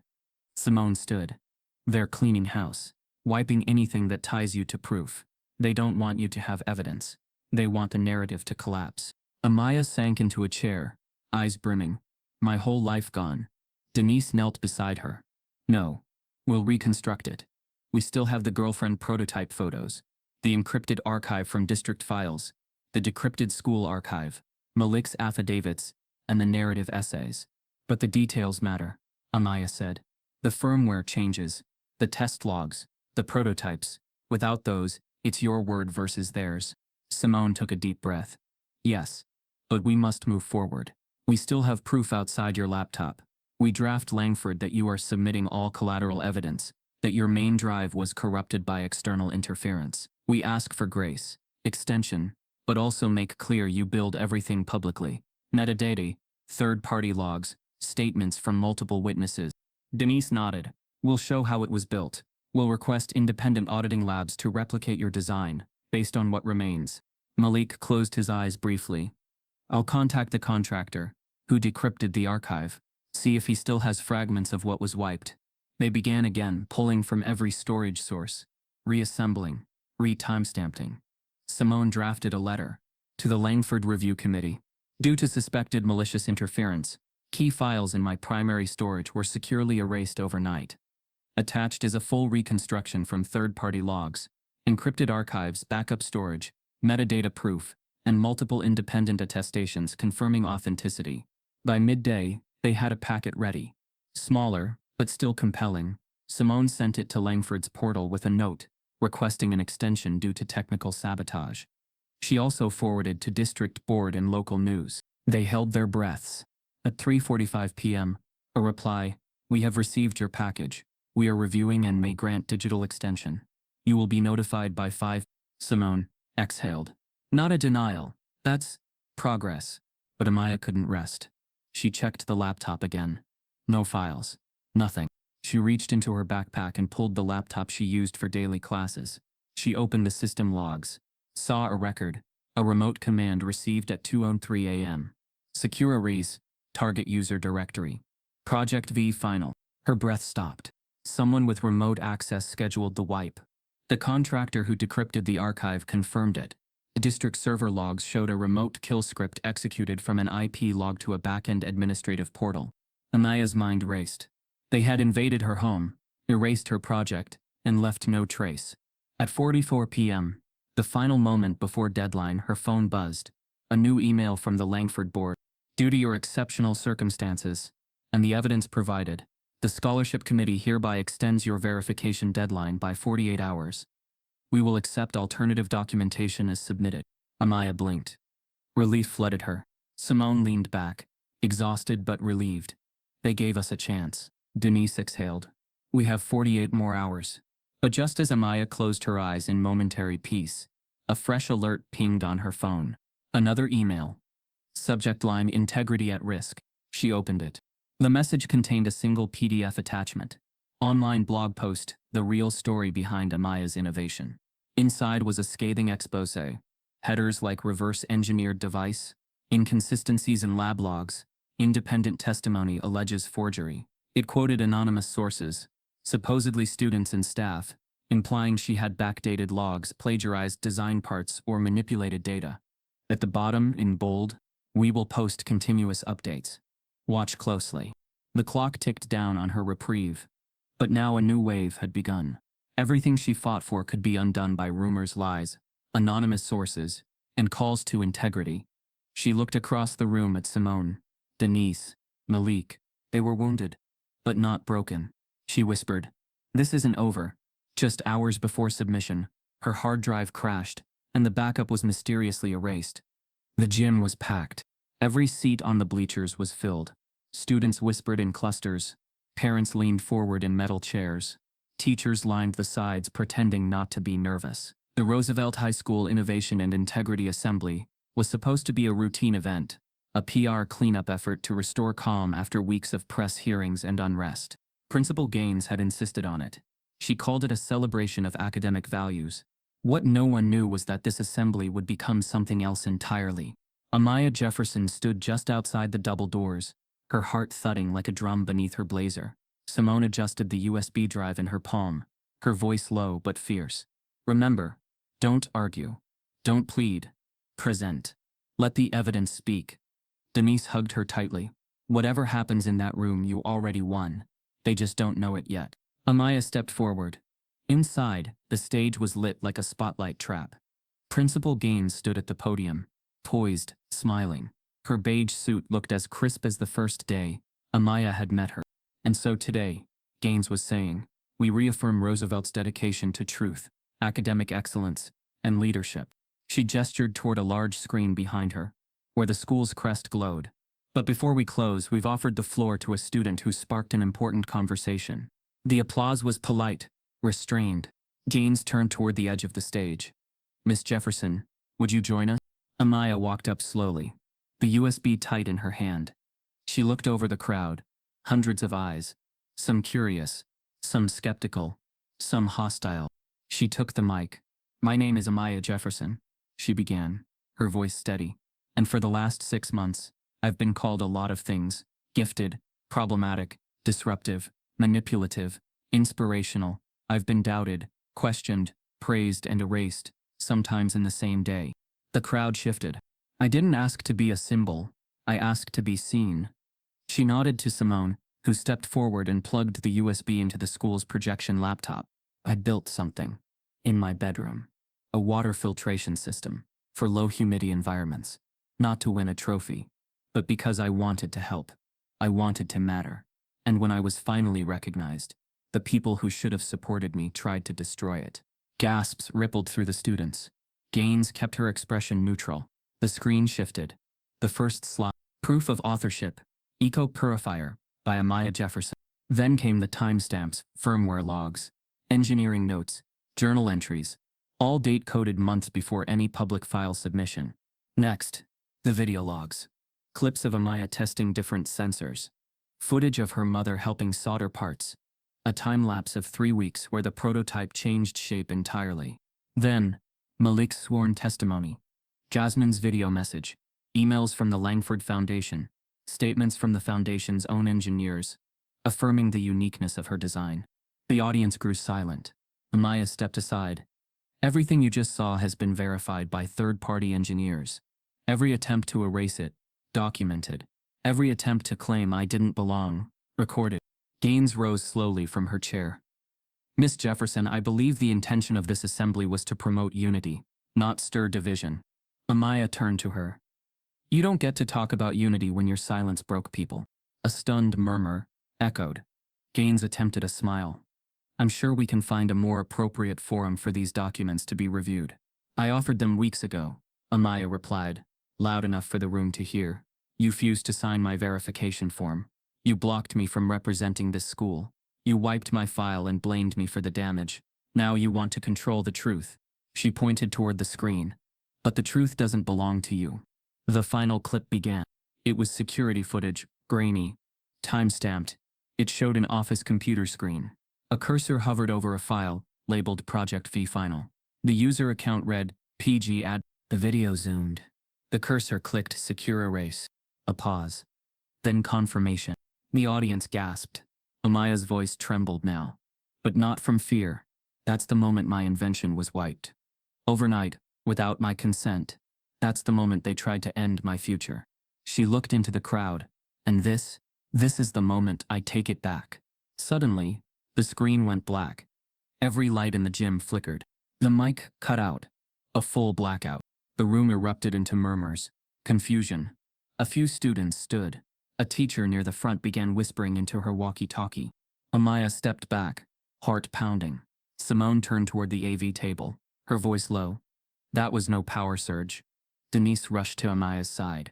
Simone stood. They're cleaning house. Wiping anything that ties you to proof. They don't want you to have evidence. They want the narrative to collapse. Amaya sank into a chair, eyes brimming. My whole life gone. Denise knelt beside her. No. We'll reconstruct it. We still have the girlfriend prototype photos, the encrypted archive from district files, the decrypted school archive, Malik's affidavits, and the narrative essays. But the details matter, Amaya said. The firmware changes, the test logs, the prototypes. Without those, it's your word versus theirs. Simone took a deep breath. Yes. But we must move forward. We still have proof outside your laptop. We draft Langford that you are submitting all collateral evidence, that your main drive was corrupted by external interference. We ask for grace, extension, but also make clear you build everything publicly. Metadata, third-party logs, statements from multiple witnesses. Denise nodded. We'll show how it was built. We'll request independent auditing labs to replicate your design, based on what remains. Malik closed his eyes briefly. I'll contact the contractor, who decrypted the archive, see if he still has fragments of what was wiped. They began again, pulling from every storage source, reassembling, re-timestamping. Simone drafted a letter to the Langford Review Committee. Due to suspected malicious interference, key files in my primary storage were securely erased overnight. Attached is a full reconstruction from third-party logs, encrypted archives, backup storage, metadata proof, and multiple independent attestations confirming authenticity. By midday, they had a packet ready. Smaller, but still compelling, Simone sent it to Langford's portal with a note, requesting an extension due to technical sabotage. She also forwarded to district board and local news. They held their breaths. At 3:45 p.m., a reply, "We have received your package. We are reviewing and may grant digital extension. You will be notified by 5. Simone exhaled. Not a denial. That's progress. But Amaya couldn't rest. She checked the laptop again. No files. Nothing. She reached into her backpack and pulled the laptop she used for daily classes. She opened the system logs. Saw a record. A remote command received at 2:03 a.m. Secure erase. Target user directory. Project V final. Her breath stopped. Someone with remote access scheduled the wipe. The contractor who decrypted the archive confirmed it. The district server logs showed a remote kill script executed from an IP log to a back-end administrative portal. Amaya's mind raced. They had invaded her home, erased her project, and left no trace. At 4:44 p.m., the final moment before deadline, her phone buzzed. A new email from the Langford board. Due to your exceptional circumstances, and the evidence provided, the scholarship committee hereby extends your verification deadline by 48 hours. We will accept alternative documentation as submitted. Amaya blinked. Relief flooded her. Simone leaned back, exhausted but relieved. They gave us a chance. Denise exhaled. We have 48 more hours. But just as Amaya closed her eyes in momentary peace, a fresh alert pinged on her phone. Another email. Subject line: integrity at risk. She opened it. The message contained a single PDF attachment. Online blog post, the real story behind Amaya's innovation. Inside was a scathing expose. Headers like reverse-engineered device, inconsistencies in lab logs, independent testimony alleges forgery. It quoted anonymous sources, supposedly students and staff, implying she had backdated logs, plagiarized design parts, or manipulated data. At the bottom, in bold, "We will post continuous updates. Watch closely." The clock ticked down on her reprieve. But now a new wave had begun. Everything she fought for could be undone by rumors, lies, anonymous sources, and calls to integrity. She looked across the room at Simone, Denise, Malik. They were wounded, but not broken. She whispered, "This isn't over." Just hours before submission, her hard drive crashed, and the backup was mysteriously erased. The gym was packed. Every seat on the bleachers was filled. Students whispered in clusters. Parents leaned forward in metal chairs. Teachers lined the sides, pretending not to be nervous. The Roosevelt High School Innovation and Integrity Assembly was supposed to be a routine event, a PR cleanup effort to restore calm after weeks of press hearings and unrest. Principal Gaines had insisted on it. She called it a celebration of academic values. What no one knew was that this assembly would become something else entirely. Amaya Jefferson stood just outside the double doors, her heart thudding like a drum beneath her blazer. Simone adjusted the USB drive in her palm, her voice low but fierce. Remember, don't argue. Don't plead. Present. Let the evidence speak. Denise hugged her tightly. Whatever happens in that room, you already won. They just don't know it yet. Amaya stepped forward. Inside, the stage was lit like a spotlight trap. Principal Gaines stood at the podium, poised, smiling. Her beige suit looked as crisp as the first day Amaya had met her. And so today, Gaines was saying, we reaffirm Roosevelt's dedication to truth, academic excellence, and leadership. She gestured toward a large screen behind her, where the school's crest glowed. But before we close, we've offered the floor to a student who sparked an important conversation. The applause was polite, restrained. Gaines turned toward the edge of the stage. Miss Jefferson, would you join us? Amaya walked up slowly, the USB tight in her hand. She looked over the crowd, hundreds of eyes, some curious, some skeptical, some hostile. She took the mic. My name is Amaya Jefferson, she began, her voice steady. And for the last 6 months, I've been called a lot of things: gifted, problematic, disruptive, manipulative, inspirational. I've been doubted, questioned, praised, and erased, sometimes in the same day. The crowd shifted. I didn't ask to be a symbol. I asked to be seen. She nodded to Simone, who stepped forward and plugged the USB into the school's projection laptop. I built something. In my bedroom. A water filtration system. For low-humidity environments. Not to win a trophy. But because I wanted to help. I wanted to matter. And when I was finally recognized, the people who should have supported me tried to destroy it. Gasps rippled through the students. Gaines kept her expression neutral. The screen shifted. The first slide. Proof of authorship. Eco Purifier, by Amaya Jefferson. Then came the timestamps, firmware logs, engineering notes, journal entries, all date-coded months before any public file submission. Next, the video logs. Clips of Amaya testing different sensors. Footage of her mother helping solder parts. A time-lapse of 3 weeks where the prototype changed shape entirely. Then, Malik's sworn testimony. Jasmine's video message. Emails from the Langford Foundation. Statements from the Foundation's own engineers, affirming the uniqueness of her design. The audience grew silent. Amaya stepped aside. Everything you just saw has been verified by third-party engineers. Every attempt to erase it, documented. Every attempt to claim I didn't belong, recorded. Gaines rose slowly from her chair. Miss Jefferson, I believe the intention of this assembly was to promote unity, not stir division. Amaya turned to her. You don't get to talk about unity when your silence broke people. A stunned murmur echoed. Gaines attempted a smile. I'm sure we can find a more appropriate forum for these documents to be reviewed. I offered them weeks ago, Amaya replied, loud enough for the room to hear. You refused to sign my verification form. You blocked me from representing this school. You wiped my file and blamed me for the damage. Now you want to control the truth. She pointed toward the screen. But the truth doesn't belong to you. The final clip began. It was security footage, grainy, time-stamped. It showed an office computer screen. A cursor hovered over a file, labeled Project V Final. The user account read, PG Ad. The video zoomed. The cursor clicked Secure Erase. A pause. Then confirmation. The audience gasped. Amaya's voice trembled now. But not from fear. That's the moment my invention was wiped. Overnight, without my consent. That's the moment they tried to end my future. She looked into the crowd, and this is the moment I take it back. Suddenly, the screen went black. Every light in the gym flickered. The mic cut out. A full blackout. The room erupted into murmurs, confusion. A few students stood. A teacher near the front began whispering into her walkie-talkie. Amaya stepped back, heart pounding. Simone turned toward the AV table, her voice low. That was no power surge. Denise rushed to Amaya's side.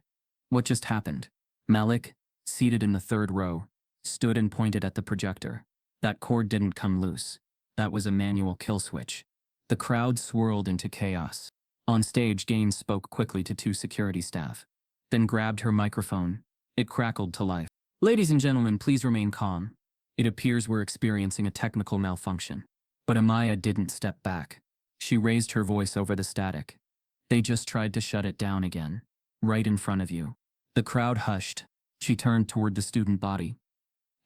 What just happened? Malik, seated in the third row, stood and pointed at the projector. That cord didn't come loose. That was a manual kill switch. The crowd swirled into chaos. On stage, Gaines spoke quickly to 2 security staff, then grabbed her microphone. It crackled to life. Ladies and gentlemen, please remain calm. It appears we're experiencing a technical malfunction. But Amaya didn't step back. She raised her voice over the static. They just tried to shut it down again. Right in front of you. The crowd hushed. She turned toward the student body.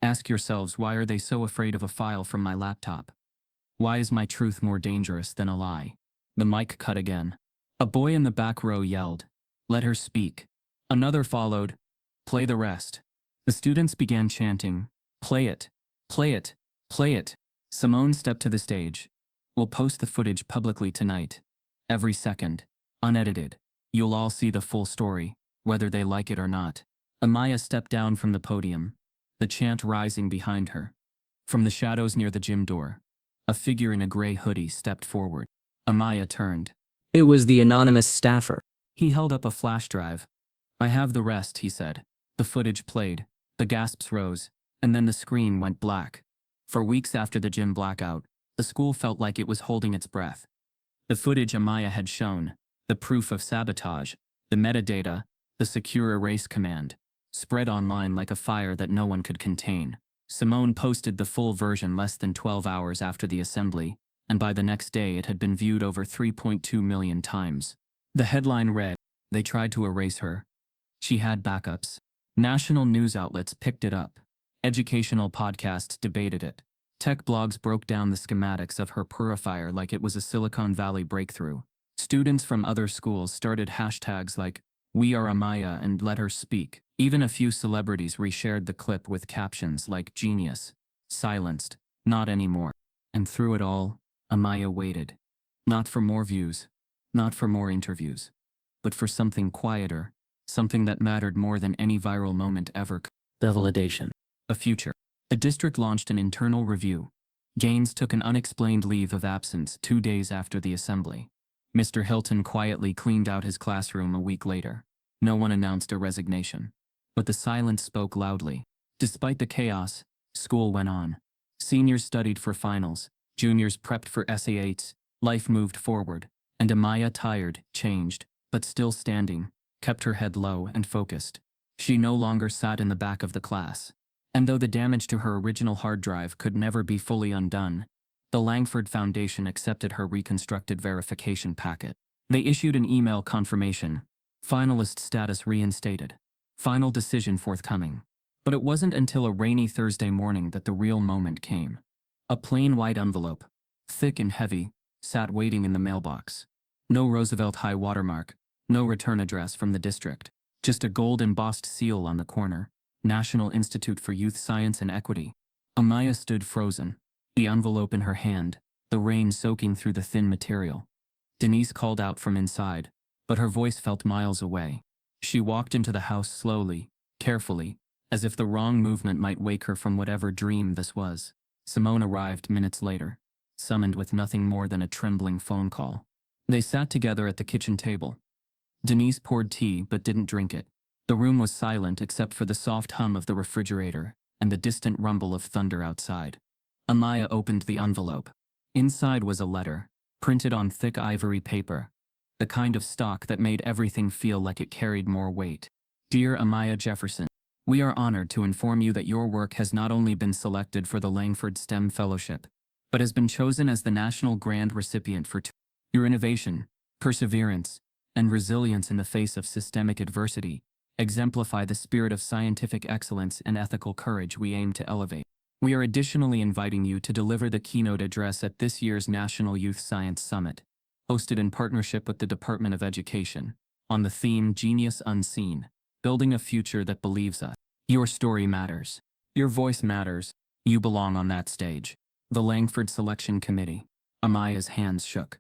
Ask yourselves, why are they so afraid of a file from my laptop? Why is my truth more dangerous than a lie? The mic cut again. A boy in the back row yelled, "Let her speak." Another followed, "Play the rest." The students began chanting, "Play it, play it, play it." Simone stepped to the stage. "We'll post the footage publicly tonight. Every second. Unedited. You'll all see the full story, whether they like it or not." Amaya stepped down from the podium, the chant rising behind her. From the shadows near the gym door, a figure in a gray hoodie stepped forward. Amaya turned. It was the anonymous staffer. He held up a flash drive. "I have the rest," he said. The footage played, the gasps rose, and then the screen went black. For weeks after the gym blackout, the school felt like it was holding its breath. The footage Amaya had shown, the proof of sabotage, the metadata, the secure erase command, spread online like a fire that no one could contain. Simone posted the full version less than 12 hours after the assembly, and by the next day it had been viewed over 3.2 million times. The headline read, "They tried to erase her. She had backups." National news outlets picked it up. Educational podcasts debated it. Tech blogs broke down the schematics of her purifier like it was a Silicon Valley breakthrough. Students from other schools started hashtags like "We are Amaya" and "Let her speak." Even a few celebrities reshared the clip with captions like "Genius," "Silenced," "Not anymore." And through it all, Amaya waited. Not for more views, not for more interviews, but for something quieter, something that mattered more than any viral moment ever. The validation. A future. The district launched an internal review. Gaines took an unexplained leave of absence 2 days after the assembly. Mr. Hilton quietly cleaned out his classroom a week later. No one announced a resignation. But the silence spoke loudly. Despite the chaos, school went on. Seniors studied for finals, juniors prepped for essay-8s, life moved forward, and Amaya, tired, changed, but still standing, kept her head low and focused. She no longer sat in the back of the class. And though the damage to her original hard drive could never be fully undone, the Langford Foundation accepted her reconstructed verification packet. They issued an email confirmation. Finalist status reinstated. Final decision forthcoming. But it wasn't until a rainy Thursday morning that the real moment came. A plain white envelope, thick and heavy, sat waiting in the mailbox. No Roosevelt high watermark, no return address from the district, just a gold embossed seal on the corner. National Institute for Youth Science and Equity. Amaya stood frozen, the envelope in her hand, the rain soaking through the thin material. Denise called out from inside, but her voice felt miles away. She walked into the house slowly, carefully, as if the wrong movement might wake her from whatever dream this was. Simone arrived minutes later, summoned with nothing more than a trembling phone call. They sat together at the kitchen table. Denise poured tea but didn't drink it. The room was silent except for the soft hum of the refrigerator and the distant rumble of thunder outside. Amaya opened the envelope. Inside was a letter, printed on thick ivory paper, the kind of stock that made everything feel like it carried more weight. "Dear Amaya Jefferson, we are honored to inform you that your work has not only been selected for the Langford STEM Fellowship, but has been chosen as the national grand recipient for your innovation, perseverance, and resilience in the face of systemic adversity exemplify the spirit of scientific excellence and ethical courage we aim to elevate. We are additionally inviting you to deliver the keynote address at this year's National Youth Science Summit, hosted in partnership with the Department of Education, on the theme Genius Unseen, Building a Future That Believes Us. Your story matters. Your voice matters. You belong on that stage." The Langford Selection Committee. Amaya's hands shook.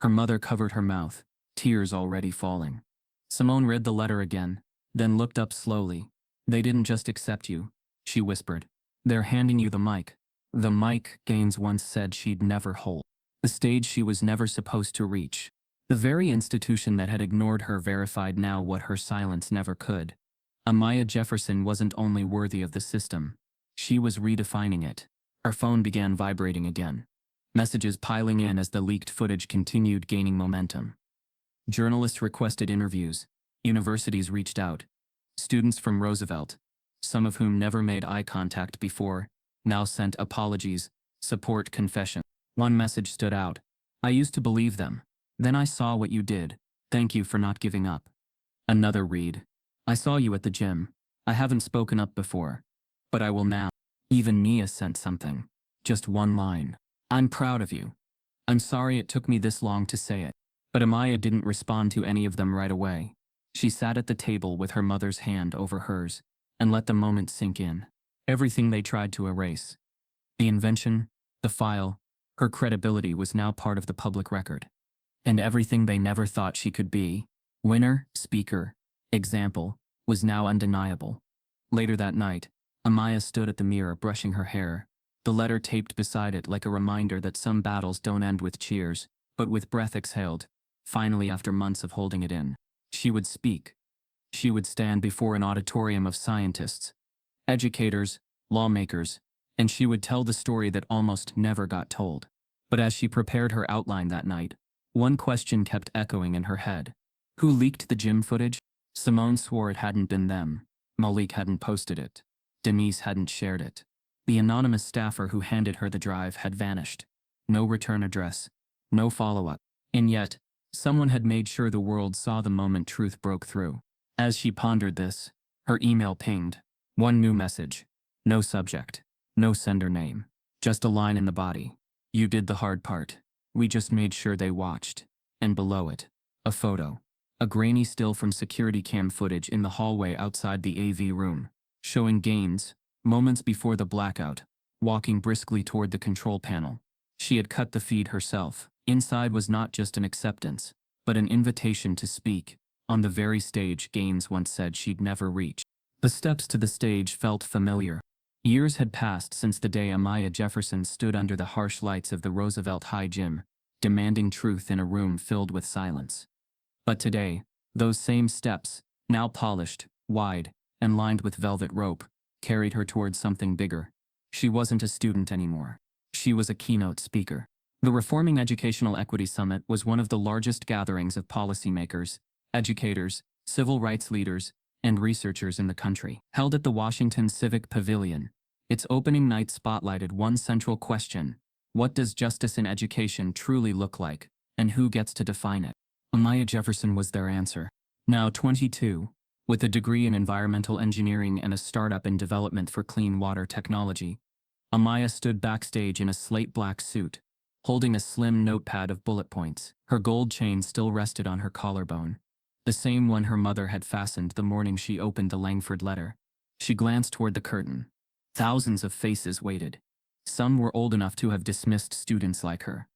Her mother covered her mouth, tears already falling. Simone read the letter again, then looked up slowly. "They didn't just accept you," she whispered. "They're handing you the mic. The mic Gaines once said she'd never hold. The stage she was never supposed to reach. The very institution that had ignored her verified now what her silence never could. Amaya Jefferson wasn't only worthy of the system, she was redefining it." Her phone began vibrating again. Messages piling in as the leaked footage continued gaining momentum. Journalists requested interviews. Universities reached out. Students from Roosevelt, some of whom never made eye contact before, now sent apologies, support, confession. One message stood out. "I used to believe them. Then I saw what you did. Thank you for not giving up." Another read. "I saw you at the gym. I haven't spoken up before, but I will now. Even Mia sent something. Just one line. I'm proud of you. I'm sorry it took me this long to say it. But Amaya didn't respond to any of them right away. She sat at the table with her mother's hand over hers and let the moment sink in. Everything they tried to erase. The invention, the file, her credibility was now part of the public record. And everything they never thought she could be, winner, speaker, example, was now undeniable. Later that night, Amaya stood at the mirror brushing her hair, the letter taped beside it like a reminder that some battles don't end with cheers, but with breath exhaled. Finally, after months of holding it in, she would speak. She would stand before an auditorium of scientists, educators, lawmakers, and she would tell the story that almost never got told. But as she prepared her outline that night, one question kept echoing in her head. Who leaked the gym footage? Simone swore it hadn't been them. Malik hadn't posted it. Denise hadn't shared it. The anonymous staffer who handed her the drive had vanished. No return address. No follow-up. And yet, someone had made sure the world saw the moment truth broke through. As she pondered this, her email pinged. One new message. No subject. No sender name. Just a line in the body. You did the hard part. We just made sure they watched. And below it, a photo. A grainy still from security cam footage in the hallway outside the AV room, showing Gaines, moments before the blackout, walking briskly toward the control panel. She had cut the feed herself. Inside was not just an acceptance, but an invitation to speak, on the very stage Gaines once said she'd never reach. The steps to the stage felt familiar. Years had passed since the day Amaya Jefferson stood under the harsh lights of the Roosevelt High Gym, demanding truth in a room filled with silence. But today, those same steps, now polished, wide, and lined with velvet rope, carried her towards something bigger. She wasn't a student anymore. She was a keynote speaker. The Reforming Educational Equity Summit was one of the largest gatherings of policymakers, educators, civil rights leaders, and researchers in the country. Held at the Washington Civic Pavilion, its opening night spotlighted one central question: what does justice in education truly look like, and who gets to define it? Amaya Jefferson was their answer. Now 22, with a degree in environmental engineering and a startup in development for clean water technology, Amaya stood backstage in a slate black suit, holding a slim notepad of bullet points. Her gold chain still rested on her collarbone, the same one her mother had fastened the morning she opened the Langford letter. She glanced toward the curtain. Thousands of faces waited. Some were old enough to have dismissed students like her.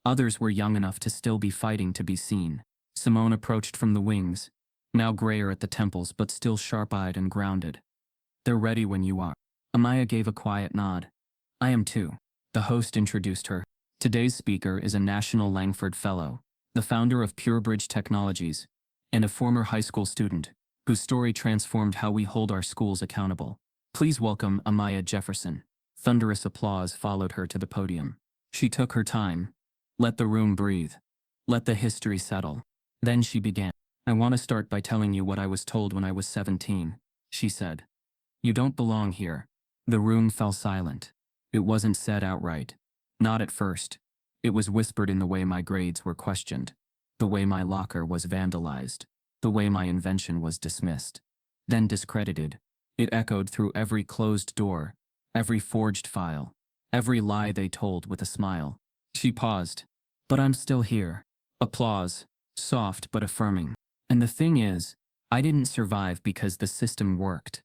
Others were young enough to still be fighting to be seen. Simone approached from the wings, now grayer at the temples but still sharp-eyed and grounded. They're ready when you are. Amaya gave a quiet nod. I am too. The host introduced her. Today's speaker is a National Langford Fellow, the founder of PureBridge Technologies, and a former high school student, whose story transformed how we hold our schools accountable. Please welcome Amaya Jefferson. Thunderous applause followed her to the podium. She took her time. Let the room breathe. Let the history settle. Then she began. I want to start by telling you what I was told when I was 17, she said. You don't belong here. The room fell silent. It wasn't said outright. Not at first. It was whispered in the way my grades were questioned, the way my locker was vandalized, the way my invention was dismissed, then discredited. It echoed through every closed door, every forged file, every lie they told with a smile. She paused. But I'm still here. Applause, soft but affirming. And the thing is, I didn't survive because the system worked.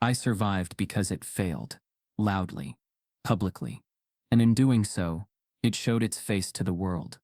I survived because it failed. Loudly. Publicly. And in doing so, it showed its face to the world.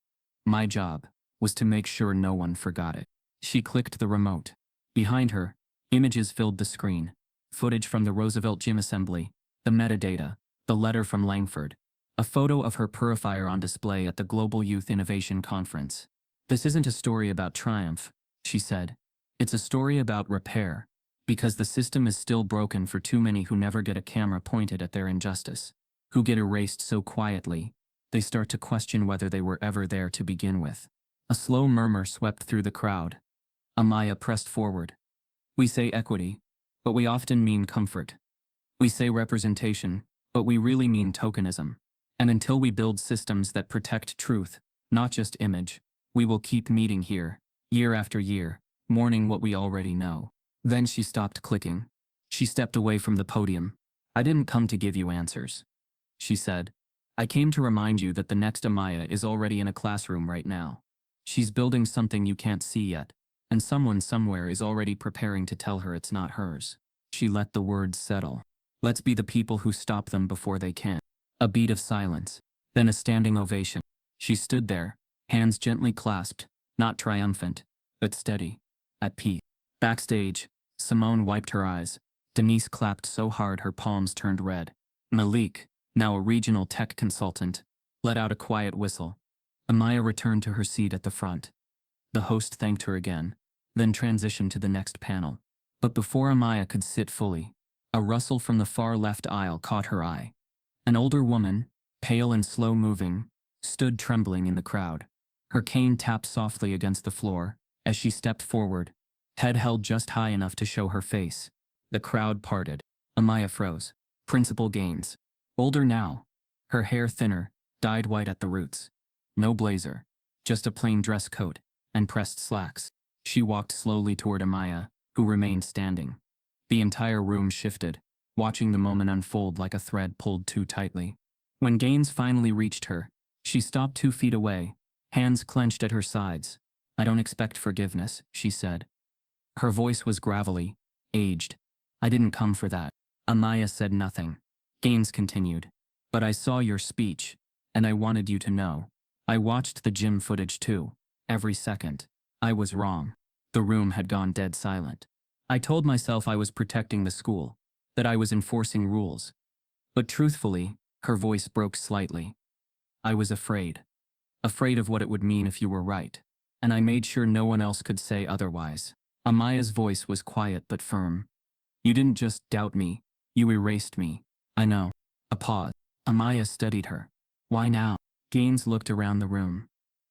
My job was to make sure no one forgot it. She clicked the remote. Behind her, images filled the screen. Footage from the Roosevelt Gym Assembly, the metadata, the letter from Langford, a photo of her purifier on display at the Global Youth Innovation Conference. This isn't a story about triumph, she said. It's a story about repair, because the system is still broken for too many who never get a camera pointed at their injustice, who get erased so quietly, they start to question whether they were ever there to begin with. A slow murmur swept through the crowd. Amaya pressed forward. We say equity, but we often mean comfort. We say representation, but we really mean tokenism. And until we build systems that protect truth, not just image, we will keep meeting here, year after year, mourning what we already know. Then she stopped clicking. She stepped away from the podium. I didn't come to give you answers, she said. I came to remind you that the next Amaya is already in a classroom right now. She's building something you can't see yet, and someone somewhere is already preparing to tell her it's not hers. She let the words settle. Let's be the people who stop them before they can. A beat of silence, then a standing ovation. She stood there, hands gently clasped, not triumphant, but steady, at peace. Backstage, Simone wiped her eyes. Denise clapped so hard her palms turned red. Malik, now a regional tech consultant, let out a quiet whistle. Amaya returned to her seat at the front. The host thanked her again, then transitioned to the next panel. But before Amaya could sit fully, a rustle from the far left aisle caught her eye. An older woman, pale and slow-moving, stood trembling in the crowd. Her cane tapped softly against the floor as she stepped forward, head held just high enough to show her face. The crowd parted. Amaya froze. Principal Gaines. Older now. Her hair thinner, dyed white at the roots. No blazer, just a plain dress coat and pressed slacks. She walked slowly toward Amaya, who remained standing. The entire room shifted, watching the moment unfold like a thread pulled too tightly. When Gaines finally reached her, she stopped 2 feet away, hands clenched at her sides. I don't expect forgiveness, she said. Her voice was gravelly, aged. I didn't come for that. Amaya said nothing. Gaines continued. But I saw your speech, and I wanted you to know. I watched the gym footage too, every second. I was wrong. The room had gone dead silent. I told myself I was protecting the school, that I was enforcing rules. But truthfully, her voice broke slightly. I was afraid. Afraid of what it would mean if you were right. And I made sure no one else could say otherwise. Amaya's voice was quiet but firm. You didn't just doubt me, you erased me. I know. A pause. Amaya studied her. Why now? Gaines looked around the room.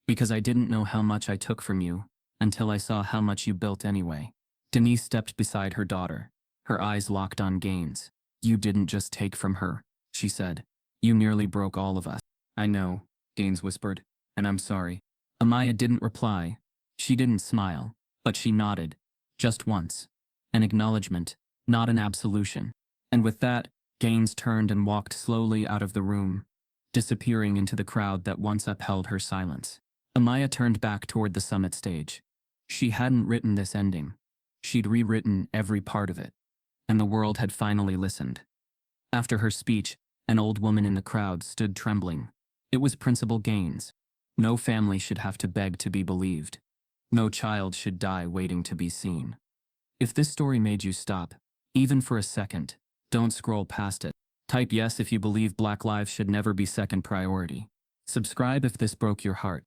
Because I didn't know how much I took from you, until I saw how much you built anyway. Denise stepped beside her daughter, her eyes locked on Gaines. You didn't just take from her, she said. You nearly broke all of us. I know, Gaines whispered, and I'm sorry. Amaya didn't reply. She didn't smile, but she nodded. Just once. An acknowledgement, not an absolution. And with that, Gaines turned and walked slowly out of the room, disappearing into the crowd that once upheld her silence. Amaya turned back toward the summit stage. She hadn't written this ending. She'd rewritten every part of it. And the world had finally listened. After her speech, an old woman in the crowd stood trembling. It was Principal Gaines. No family should have to beg to be believed. No child should die waiting to be seen. If this story made you stop, even for a second, don't scroll past it. Type yes if you believe Black lives should never be second priority. Subscribe if this broke your heart.